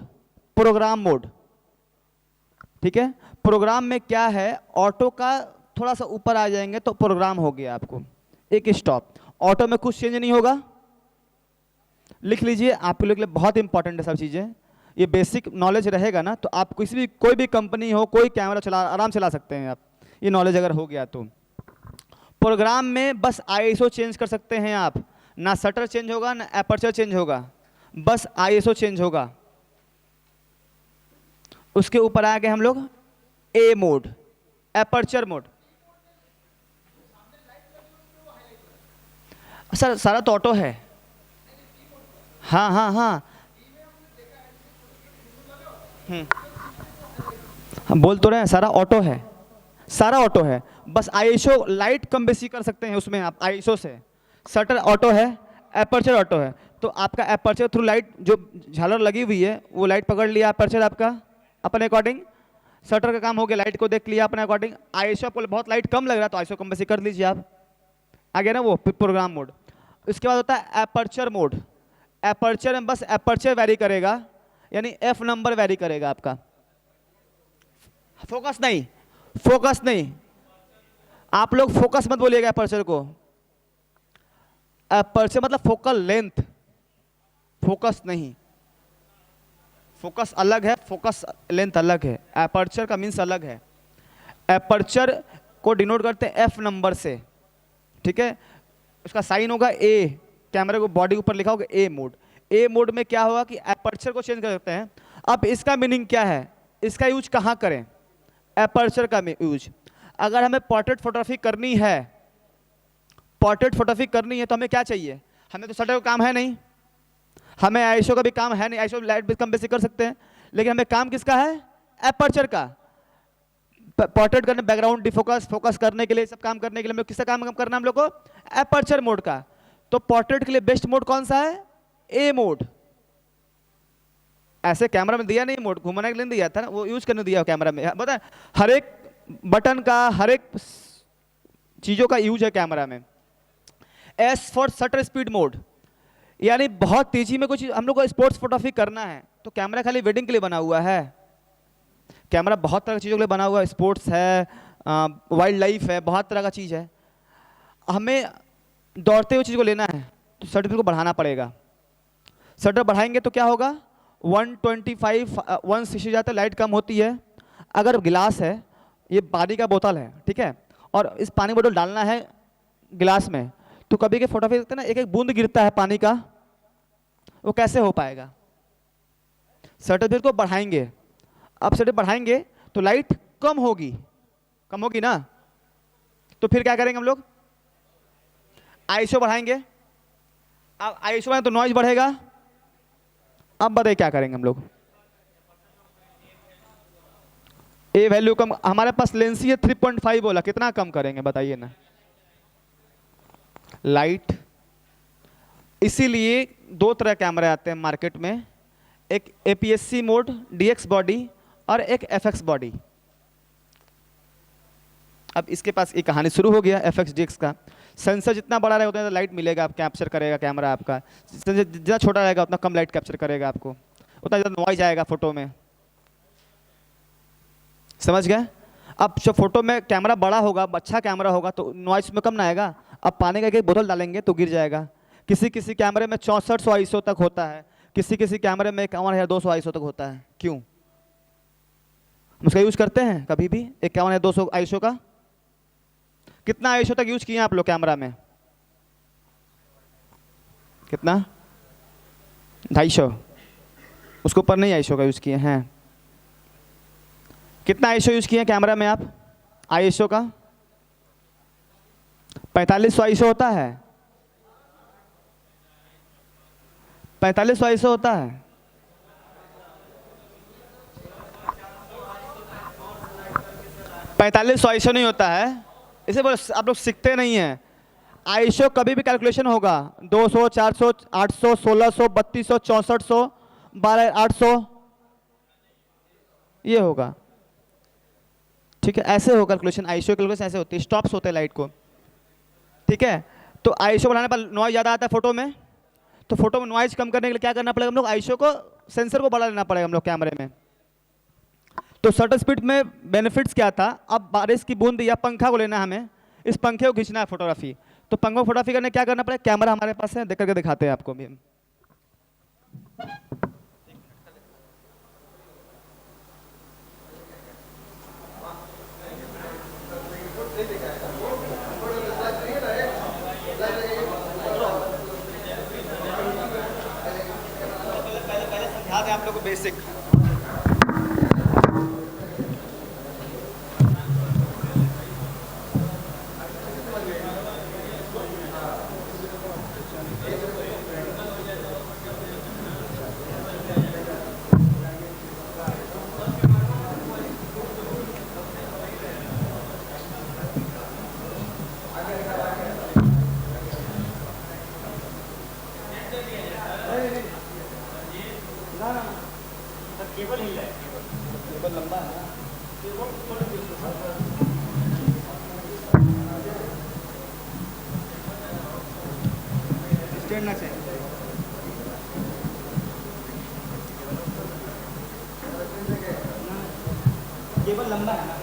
प्रोग्राम मोड, ठीक है। प्रोग्राम में क्या है, ऑटो का थोड़ा सा ऊपर आ जाएंगे तो प्रोग्राम हो गया आपको, एक स्टॉप। ऑटो में कुछ चेंज नहीं होगा, लिख लीजिए, आपके लिए बहुत इंपॉर्टेंट है सब चीज़ें। ये बेसिक नॉलेज रहेगा ना तो आप किसी भी, कोई भी कंपनी हो, कोई कैमरा आराम चला सकते हैं आप, ये नॉलेज अगर हो गया तो। प्रोग्राम में बस ISO चेंज कर सकते हैं आप, ना शटर चेंज होगा ना एपर्चर चेंज होगा, बस ISO चेंज होगा। उसके ऊपर आ गए हम लोग A mode, aperture mode. Sir सारा तो ऑटो है, हाँ हाँ हाँ हम बोल तो रहे हैं, सारा ऑटो है, सारा ऑटो है, बस आईएसओ लाइट कम बेसी कर सकते हैं उसमें आप आईएसओ से। शटर ऑटो है, एपर्चर ऑटो है, तो आपका एपर्चर थ्रू लाइट जो झालर लगी हुई है वो लाइट पकड़ लिया एपर्चर आपका अपने अकॉर्डिंग, शटर का काम हो गया, लाइट को देख लिया अपने अकॉर्डिंग। आईएसओ आपको बहुत लाइट कम लग रहा है तो आईएसओ कम बेसी कर लीजिए आप, आ गया ना वो प्रोग्राम मोड। इसके बाद होता है एपर्चर मोड। एपर्चर में बस एपर्चर वेरी करेगा, यानी एफ नंबर वेरी करेगा आपका, फोकस नहीं, फोकस नहीं, आप लोग फोकस मत बोलिएगा एपर्चर को। एपर्चर मतलब फोकल लेंथ, फोकस नहीं, फोकस अलग है, फोकस लेंथ अलग है, एपर्चर का मीन्स अलग है। एपर्चर को डिनोट करते हैं एफ नंबर से, ठीक है, उसका साइन होगा ए, कैमरे को बॉडी के ऊपर लिखा होगा ए मोड। ए मोड में क्या होगा कि एपर्चर को चेंज कर सकते हैं। अब इसका मीनिंग क्या है, इसका यूज कहाँ करें, एपर्चर का यूज अगर हमें पोर्ट्रेट फोटोग्राफी करनी है, पोर्ट्रेट फोटोग्राफी करनी है तो हमें क्या चाहिए, हमें तो शटर का काम है नहीं, हमें आईएसओ का भी काम है नहीं, आईएसओ लाइट भी कम बेसी कर सकते हैं, लेकिन हमें काम किसका है, एपर्चर का। पोर्ट्रेट करने, बैकग्राउंड डिफोकस, फोकस करने के लिए, सब काम करने के लिए हमें किसका काम करना है हम लोग को, एपर्चर मोड का। तो पोर्ट्रेट के लिए बेस्ट मोड कौन सा है, ए मोड। ऐसे कैमरा में दिया नहीं मोड, घुमाने के लिए दिया था ना, वो यूज करने दिया कैमरा में, पता है हर एक बटन का, हर एक चीजों का यूज है कैमरा में। S for shutter speed mode, यानी बहुत तेजी में कुछ हम लोग को स्पोर्ट्स फोटोग्राफी करना है तो कैमरा खाली वेडिंग के लिए बना हुआ है, कैमरा बहुत तरह की चीज़ों के लिए बना हुआ है, स्पोर्ट्स है, वाइल्ड लाइफ है, बहुत तरह का चीज़ है। हमें दौड़ते हुए चीज़ को लेना है तो शटर को बढ़ाना पड़ेगा। शटर बढ़ाएंगे तो क्या होगा, 125 160 जाता है, लाइट कम होती है। अगर गिलास है, ये पानी का बोतल है, ठीक है, और इस पानी बोतल डालना है गिलास में, तो कभी के फोटोग्राफी देखते हैं ना, एक एक बूंद गिरता है पानी का, वो कैसे हो पाएगा। शटर को बढ़ाएंगे, अब शटर बढ़ाएंगे तो लाइट कम होगी, कम होगी ना, तो फिर क्या करेंगे हम लोग, आईएसओ बढ़ाएंगे। अब आईएसओ बढ़ाएं तो नॉइज बढ़ेगा। अब बताइए क्या करेंगे हम लोग, ए वैल्यू कम, हमारे पास लेंस ही है 3.5 बोला, कितना कम करेंगे बताइए ना, लाइट। इसीलिए दो तरह कैमरे आते हैं मार्केट में, एक एपीएससी मोड डीएक्स बॉडी और एक एफएक्स बॉडी। अब इसके पास एक कहानी शुरू हो गया एफएक्स डीएक्स का। सेंसर जितना बड़ा रहेगा उतना लाइट मिलेगा, आप कैप्चर करेगा कैमरा आपका, जितना छोटा रहेगा उतना कम लाइट कैप्चर करेगा आपको, उतना ज़्यादा नॉइज आएगा फोटो में, समझ गए। अब जब फोटो में कैमरा बड़ा होगा, अच्छा कैमरा होगा तो नॉइज में कम ना आएगा। अब पानी का एक बोतल डालेंगे तो गिर जाएगा। किसी किसी कैमरे में 6400 आईएसओ तक होता है, किसी किसी कैमरे में 51,200 आईएसओ तक होता है। क्यों, हम उसका यूज करते हैं कभी भी 51,200 आईएसओ का? कितना आईएसओ तक यूज किए आप लोग कैमरा में? कितना? 250, उसके ऊपर नहीं आईएसओ का यूज किए हैं। कितना आईएसओ यूज किए हैं कैमरा में आप आईएसओ का? 4500 आईएसओ होता है, 4500 आईएसओ होता है। पैंतालीस सौ आईएसओ नहीं होता है, इसे बोलो आप लोग सीखते नहीं हैं। आईएसओ कभी भी कैलकुलेशन होगा 200, 400, 800, 1600, 3200, 6400, 12800, ये होगा, ठीक है, ऐसे हो कैलकुलेशन। आईएसओ कैलकुलेशन ऐसे होती है, स्टॉप्स होते हैं लाइट को, ठीक है। तो आईएसओ बढ़ाने पर नॉइज ज़्यादा आता है फोटो में, तो फोटो में नॉइज कम करने के लिए क्या करना पड़ेगा हम लोग, आईएसओ को, सेंसर को बढ़ा लेना पड़ेगा हम लोग कैमरे में। तो शटर स्पीड में बेनिफिट्स क्या था, अब बारिश की बूंद या पंखा को लेना है हमें, इस पंखे को खींचना है फोटोग्राफी, तो पंखा फोटोग्राफी करने क्या करना पड़ेगा, कैमरा हमारे पास है, देख करके दिखाते हैं आपको भी। आप लोग को बेसिक स्टैंड ना चाहिए। केबल लंबा है ना।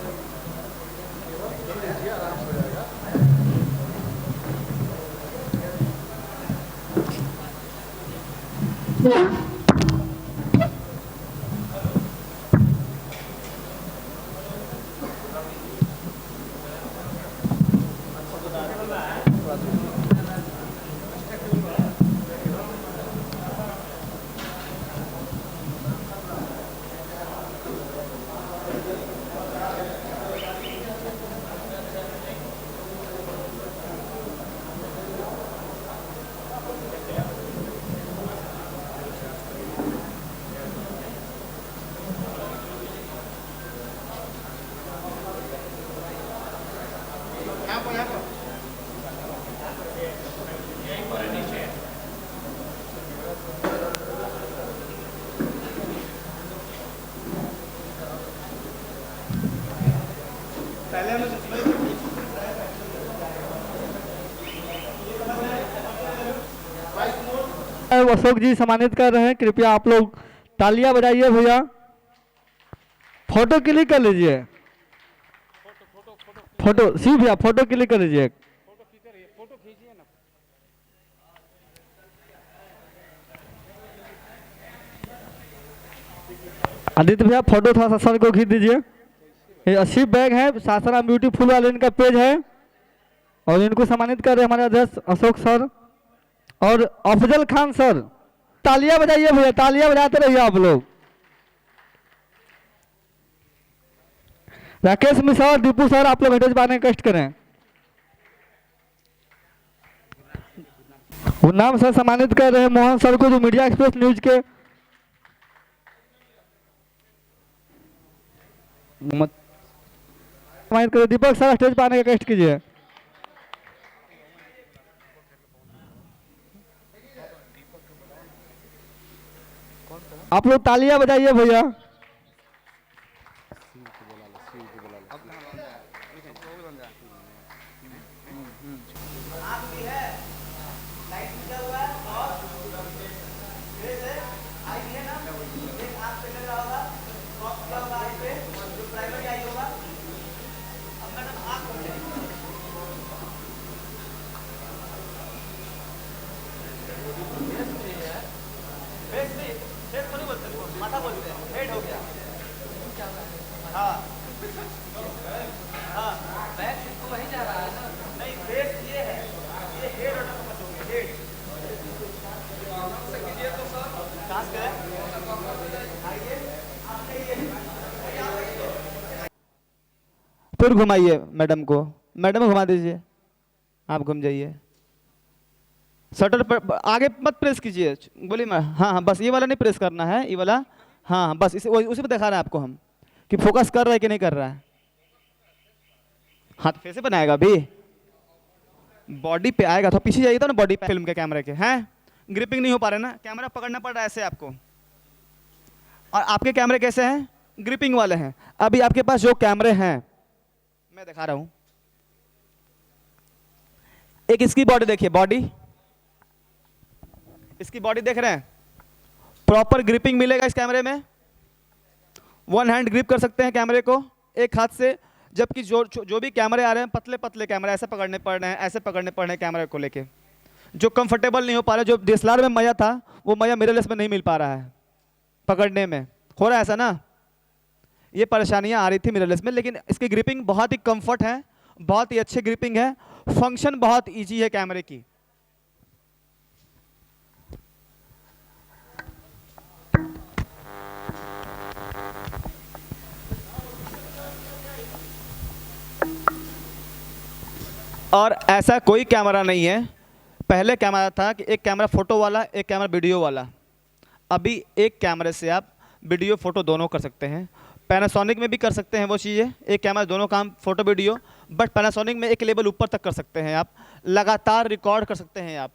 अशोक जी सम्मानित कर रहे हैं, कृपया आप लोग तालियां बजाइए भैया। फोटो क्लिक कर लीजिए, फोटो शिव भैया फोटो क्लिक कर लीजिए। आदित्य भैया फोटो थोड़ा सा सर को खींच दीजिए। ये शिव बैग है, सासाराम ब्यूटीफुल वाले इनका पेज है और इनको सम्मानित कर रहे हैं हमारे अध्यक्ष अशोक सर और अफजल खान सर। तालियां बजाइए भैया, तालियां बजाते रहिए आप लोग। राकेश मिश्रा और दीपू सर आप लोग हटेज पाने का कष्ट करें। गुरनाम सर सम्मानित कर रहे हैं मोहन सर को, जो मीडिया एक्सप्रेस न्यूज के सम्मानित करें। दीपक सर स्टेज पाने का कष्ट कीजिए। आप लोग तालियां बजाइए भैया। फिर घुमाइए मैडम को, मैडम घुमा दीजिए, आप घूम जाइए। शटर पर आगे मत प्रेस कीजिए, बोलिए मैं हाँ हाँ बस ये वाला नहीं प्रेस करना है, ये वाला हाँ हाँ बस उसी पे दिखा रहे हैं आपको हम कि फोकस कर रहा है कि नहीं कर रहा है। हाथ कैसे बनाएगा अभी, बॉडी पे आएगा तो पीछे जाइए तो ना, बॉडी पे फिल्म के कैमरे के हैं ग्रिपिंग नहीं हो पा रहे ना, कैमरा पकड़ना पड़ रहा है ऐसे आपको। और आपके कैमरे कैसे हैं, ग्रिपिंग वाले हैं। अभी आपके पास जो कैमरे हैं मैं दिखा रहा हूं, एक इसकी बॉडी देखिए, बॉडी इसकी बॉडी देख रहे हैं, प्रॉपर ग्रिपिंग मिलेगा इस कैमरे में। वन हैंड ग्रिप कर सकते हैं कैमरे को एक हाथ से, जबकि जो भी कैमरे आ रहे हैं पतले पतले कैमरे ऐसे पकड़ने पड़ रहे हैं, ऐसे पकड़ने पड़ रहे हैं कैमरे को लेके, जो कंफर्टेबल नहीं हो पा रहा है। जो डीएसएलआर में मजा था वो मजा मिररलेस में नहीं मिल पा रहा है, पकड़ने में हो रहा है ऐसा ना, ये परेशानियां आ रही थी मिररलेस में। लेकिन इसकी ग्रिपिंग बहुत ही कंफर्ट है, बहुत ही अच्छी ग्रिपिंग है, फंक्शन बहुत इजी है कैमरे की। और ऐसा कोई कैमरा नहीं है, पहले कैमरा था कि एक कैमरा फोटो वाला एक कैमरा वीडियो वाला, अभी एक कैमरे से आप वीडियो फोटो दोनों कर सकते हैं। पैनासोनिक में भी कर सकते हैं वो चीज़ें, एक कैमरा दोनों काम फोटो वीडियो, बट पैनासोनिक में एक लेवल ऊपर तक कर सकते हैं आप, लगातार रिकॉर्ड कर सकते हैं आप।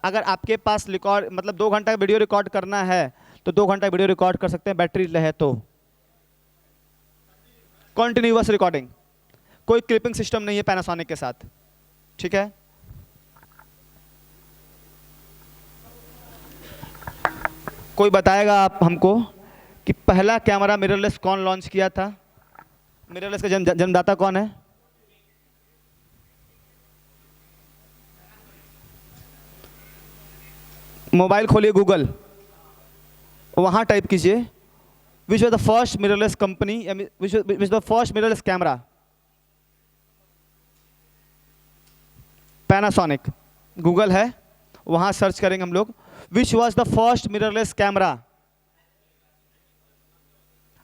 अगर आपके पास रिकॉर्ड मतलब 2 घंटा वीडियो रिकॉर्ड करना है तो 2 घंटा वीडियो रिकॉर्ड कर सकते हैं, बैटरी है तो। कॉन्टिन्यूअस रिकॉर्डिंग, कोई क्लिपिंग सिस्टम नहीं है पैनासोनिक के साथ, ठीक है। कोई बताएगा आप हमको कि पहला कैमरा मिररलेस कौन लॉन्च किया था? मिररलेस का जन्मदाता कौन है? मोबाइल खोलिए गूगल, वहां टाइप कीजिए which was the first mirrorless company, which the first mirrorless camera? Panasonic. Google है, वहां सर्च करेंगे हम लोग which was the first mirrorless camera.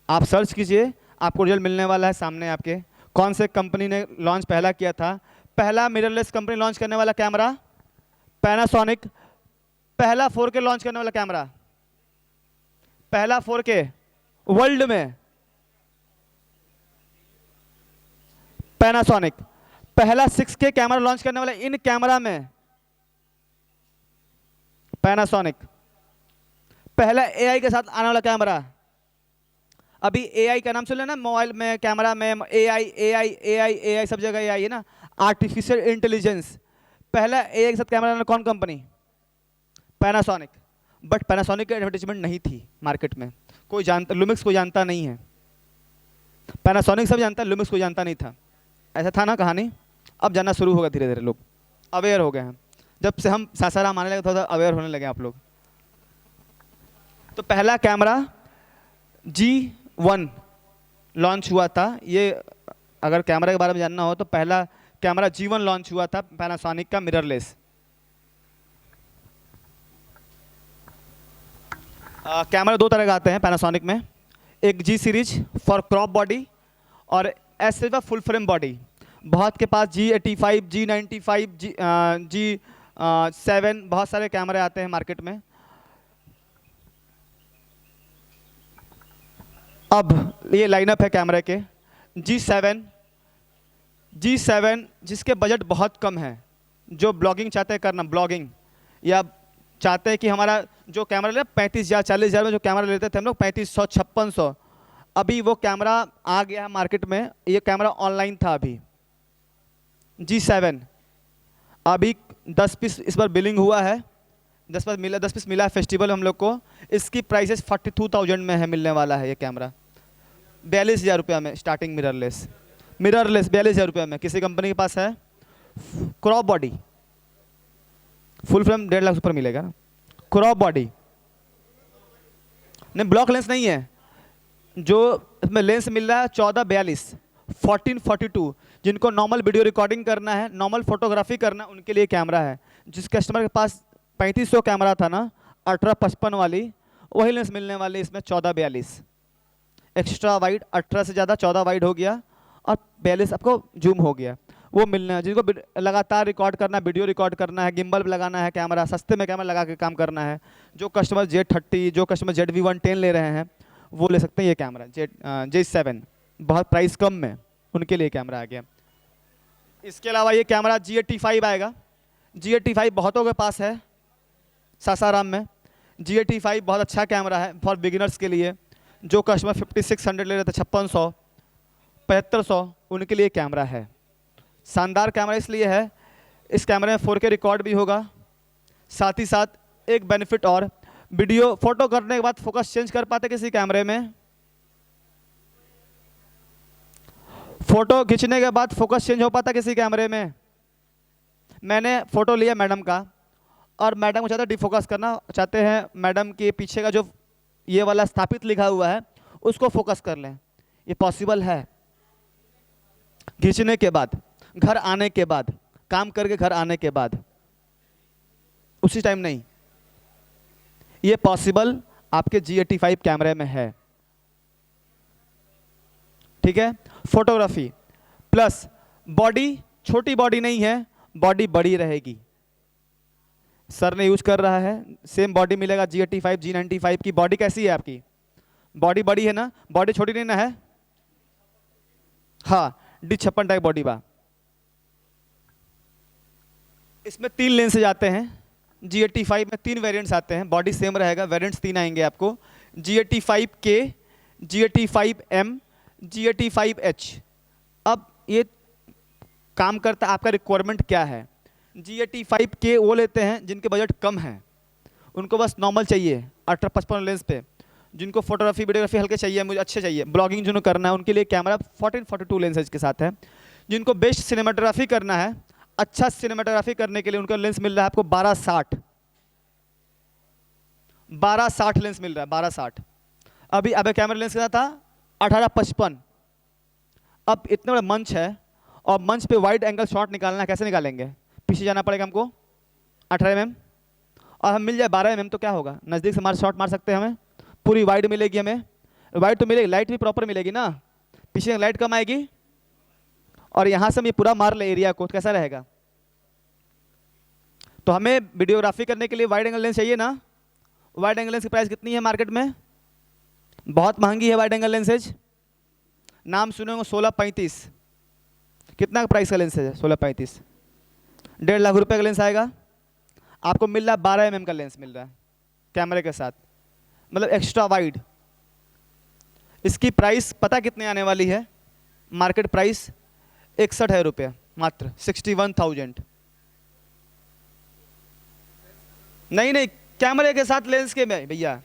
आप सर्च कीजिए, आपको रिजल्ट मिलने वाला है सामने आपके। कौन से कंपनी ने लॉन्च पहला किया था? पहला मिररलेस कंपनी लॉन्च करने वाला कैमरा पैनासोनिक। पहला 4K लॉन्च करने वाला कैमरा, पहला 4K वर्ल्ड में पैनासोनिक। पहला 6K कैमरा लॉन्च करने वाला इन कैमरा में पैनासोनिक। पहला AI के साथ आने वाला कैमरा, अभी AI का नाम सुन लेना, मोबाइल में कैमरा में AI सब जगह AI है ना, आर्टिफिशियल इंटेलिजेंस। पहला AI के साथ कैमरा में कौन कंपनी? पैनासोनिक। बट पैनासोनिक की एडवर्टीजमेंट नहीं थी मार्केट में, कोई जानता, लुमिक्स को जानता नहीं है। पैनासोनिक सब जानता है, लुमिक्स को जानता नहीं था। ऐसा था ना कहानी। अब जानना शुरू होगा धीरे धीरे, लोग अवेयर हो गए हैं। जब से हम सासाराम आने लगे थोड़ा अवेयर होने लगे आप लोग। तो पहला कैमरा G1 लॉन्च हुआ था। ये अगर कैमरा के बारे में जानना हो तो पहला कैमरा G1 लॉन्च हुआ था पैनासोनिक का मिररलेस। कैमरा 2 तरह के आते हैं पैनासोनिक में, एक G series for crop body और S series full frame body. बहुत के पास G85, G95, G7 बहुत सारे कैमरे आते हैं मार्केट में। अब ये लाइनअप है कैमरे के। G7 जिसके बजट बहुत कम है, जो ब्लॉगिंग चाहते हैं करना, ब्लॉगिंग, या चाहते हैं कि हमारा जो कैमरा ले 35,000 40,000 में जो कैमरा लेते थे हम लोग 3500 5600, अभी वो कैमरा आ गया है मार्केट में। ये कैमरा ऑनलाइन था अभी। G7 अभी 10 पीस इस बार बिलिंग हुआ है, 10 पीस मिला है फेस्टिवल हम लोग को। इसकी प्राइसेस 42,000 में है, मिलने वाला है ये कैमरा। 42,000 रुपया में स्टार्टिंग मिररलेस 42,000 रुपये में किसी कंपनी के पास है। Crop body, full frame 1.5 lakh ऊपर मिलेगा ना। क्रॉप बॉडी नहीं, ब्लॉक लेंस नहीं है। जो इसमें लेंस मिल रहा है 1442 1442, जिनको नॉर्मल वीडियो रिकॉर्डिंग करना है, नॉर्मल फोटोग्राफी करना है, उनके लिए कैमरा है। जिस कस्टमर के पास 3500 कैमरा था ना 1855 वाली, वही लेंस मिलने वाली इसमें 1442। एक्स्ट्रा वाइड 18 से ज़्यादा 14 वाइड हो गया और 42 आपको जूम हो गया। वो मिलना है जिनको लगातार रिकॉर्ड करना है, वीडियो रिकॉर्ड करना है, गिम्बल लगाना है, कैमरा सस्ते में कैमरा लगा के काम करना है। जो कस्टमर Z30, जो कस्टमर ZV-110 ले रहे हैं वो ले सकते हैं ये कैमरा। J7 बहुत प्राइस कम में, उनके लिए कैमरा आ गया। इसके अलावा ये कैमरा G85 आएगा। G85 बहुतों के पास है सासाराम में। G85 बहुत अच्छा कैमरा है फॉर बिगिनर्स के लिए। जो कस्टमर 5600 ले रहे थे, 5600 7500, उनके लिए कैमरा है। शानदार कैमरा इसलिए है, इस कैमरे में 4K रिकॉर्ड भी होगा। साथ ही साथ एक बेनिफिट और, वीडियो फोटो करने के बाद फोकस चेंज कर पाते किसी कैमरे में। फोटो खींचने के बाद फोकस चेंज हो पाता किसी कैमरे में। मैंने फोटो लिया मैडम का और मैडम को चाहते डिफोकस करना चाहते हैं, मैडम के पीछे का जो ये वाला स्थापित लिखा हुआ है उसको फोकस कर लें। ये पॉसिबल है खींचने के बाद, घर आने के बाद, काम करके घर आने के बाद, उसी टाइम नहीं। ये पॉसिबल आपके G85 कैमरे में है, ठीक है। फोटोग्राफी प्लस बॉडी, छोटी बॉडी नहीं है, बॉडी बड़ी रहेगी। सर ने यूज कर रहा है, सेम बॉडी मिलेगा G85 G95 की। बॉडी कैसी है आपकी? बॉडी बड़ी है ना, बॉडी छोटी नहीं ना है। हाँ, D56 टाइप बॉडी बा। इसमें 3 लेंस जाते हैं, GT5 में 3 वेरिएंट्स आते हैं, बॉडी सेम रहेगा, वेरिएंट्स 3 आएंगे आपको, GT5K, GT5M, GT5H। अब ये काम करता है, आपका रिक्वायरमेंट क्या है। GT5K वो लेते हैं जिनके बजट कम है, उनको बस नॉर्मल चाहिए 18-55 लेंस पे, जिनको फोटोग्राफी वीडियोग्राफी हल्के चाहिए, मुझे अच्छे चाहिए, ब्लॉगिंग जिन्होंने करना है उनके लिए कैमरा 14-42 लेंसेज के साथ है। जिनको बेस्ट सिनेमाटोग्राफी करना है, अच्छा सिनेमाटोग्राफी करने के लिए उनका लेंस मिल रहा है आपको 1260 लेंस मिल रहा है, 1260। अभी कैमरा लेंस का था 18-55। अब इतना बड़ा मंच है और मंच पे वाइड एंगल शॉट निकालना है, कैसे निकालेंगे, पीछे जाना पड़ेगा हमको 18 mm, और हम मिल जाए 12 mm तो क्या होगा, नज़दीक से शॉट मार सकते हैं, हमें पूरी वाइड मिलेगी, हमें वाइड तो मिलेगी, लाइट भी प्रॉपर मिलेगी ना, पीछे लाइट कम आएगी, और यहाँ से हम ये पूरा मार ले एरिया को, तो कैसा रहेगा। तो हमें वीडियोग्राफी करने के लिए वाइड एंगल लेंस चाहिए ना। वाइड एंगल लेंस की प्राइस कितनी है मार्केट में, बहुत महंगी है वाइड एंगल लेंसेज, नाम सुने हो 16-35। कितना प्राइस का लेंस है 16-35, 1.5 लाख रुपए का लेंस आएगा आपको, मिल रहा है 12 mm का लेंस मिल रहा है कैमरे के साथ, मतलब एक्स्ट्रा वाइड। इसकी प्राइस पता कितने आने वाली है, मार्केट प्राइस 61,000 रुपये मात्र, 61,000। नहीं कैमरे के साथ लेंस के में भैया,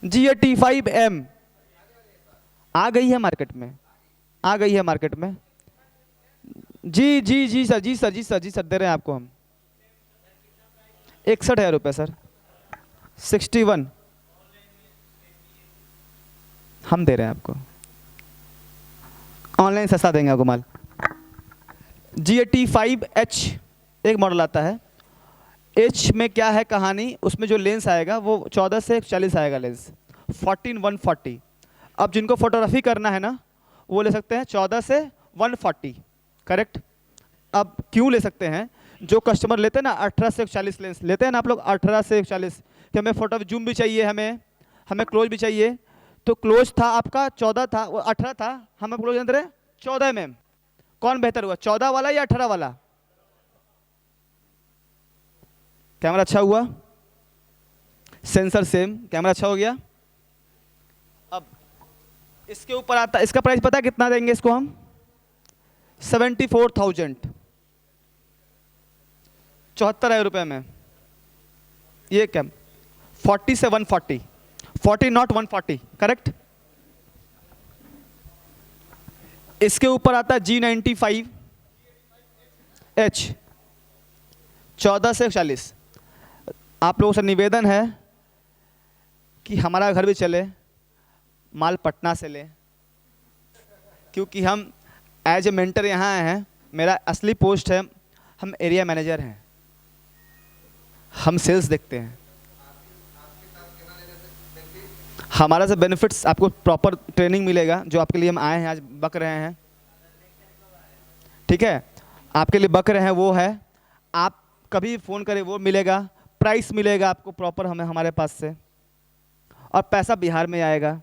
GT5M आ गई है मार्केट में, आ गई है मार्केट में। जी सर दे रहे हैं आपको हम 61,000 रुपये सर, 61 हम दे रहे हैं आपको, ऑनलाइन सस्ता देंगे आपको माल। GT5H एक मॉडल आता है, H में क्या है कहानी, उसमें जो लेंस आएगा वो 14 से 40 आएगा लेंस, 14-140। अब जिनको फोटोग्राफी करना है ना वो ले सकते हैं 14 से 140, करेक्ट। अब क्यों ले सकते हैं, जो कस्टमर लेते हैं ना 18 से 40 लेंस लेते हैं ना आप लोग, 18 से 40, कि हमें फोटो जूम भी चाहिए, हमें क्लोज भी चाहिए, तो क्लोज था आपका 14 था, वो 18 था, हम क्लोज अंदर है 14 mm। कौन बेहतर हुआ, 14 वाला या 18 वाला, कैमरा अच्छा हुआ, सेंसर सेम, कैमरा अच्छा हो गया। अब इसके ऊपर आता, इसका प्राइस पता है कितना देंगे इसको हम, 74,000, 74,000 रुपये में। ये क्या 40 से 140, 40 नॉट 140, करेक्ट। इसके ऊपर आता है G95H, 14 से 40। आप लोगों से निवेदन है कि हमारा घर भी चले, माल पटना से ले, क्योंकि हम एज ए मेंटर यहाँ आए हैं, मेरा असली पोस्ट है, हम एरिया मैनेजर हैं, हम सेल्स देखते हैं। हमारा से बेनिफिट्स, आपको प्रॉपर ट्रेनिंग मिलेगा, जो आपके लिए हम आए हैं आज बक रहे हैं, ठीक है, आपके लिए बक रहे हैं वो है, आप कभी फ़ोन करें वो मिलेगा, प्राइस मिलेगा आपको प्रॉपर हमें हमारे पास से, और पैसा बिहार में आएगा,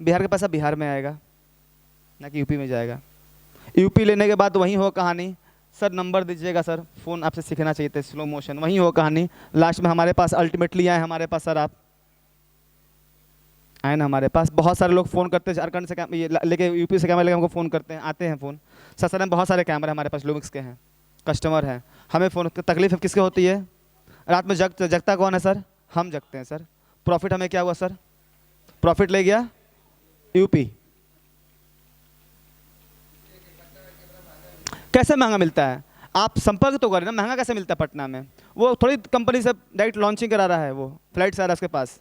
बिहार का पैसा बिहार में आएगा ना कि यूपी में जाएगा। यूपी लेने के बाद वहीं हो कहानी, सर नंबर दीजिएगा सर, फ़ोन आपसे सीखना चाहिए था, स्लो मोशन, वहीं हो कहानी, लास्ट में हमारे पास अल्टीमेटली आए हमारे पास, सर आप आए ना हमारे पास। बहुत सारे लोग फ़ोन करते हैं झारखंड से ये लेके, यूपी से कैमरा लेके हमको फ़ोन करते हैं, आते हैं फ़ोन, सर में बहुत सारे कैमरे हमारे पास लुमिक्स के हैं, कस्टमर हैं, हमें फ़ोन, तकलीफ किसके होती है, रात में जगता कौन है सर, हम जगते हैं सर। प्रॉफिट हमें क्या हुआ सर, प्रॉफिट ले गया यूपी। कैसे महंगा मिलता है, आप संपर्क तो करें ना, महंगा कैसे मिलता है पटना में, वो थोड़ी कंपनी से डायरेक्ट लॉन्चिंग करा रहा है, वो फ्लाइट से आ रहा है उसके पास।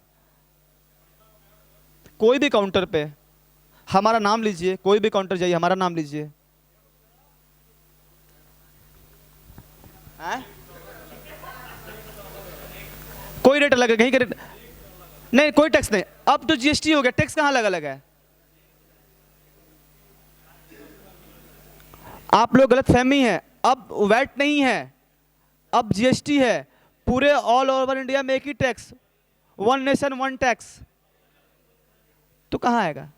कोई भी काउंटर पे हमारा नाम लीजिए, कोई भी काउंटर जाइए हमारा नाम लीजिए, कोई रेट अलग है, कहीं का रेट नहीं, कोई टैक्स नहीं। अब तो जीएसटी हो गया, टैक्स कहाँ अलग अलग है, आप लोग गलत फहमी है, अब वैट नहीं है, अब जीएसटी है, पूरे ऑल ओवर इंडिया में एक ही tax, one nation one tax, तो कहाँ आएगा।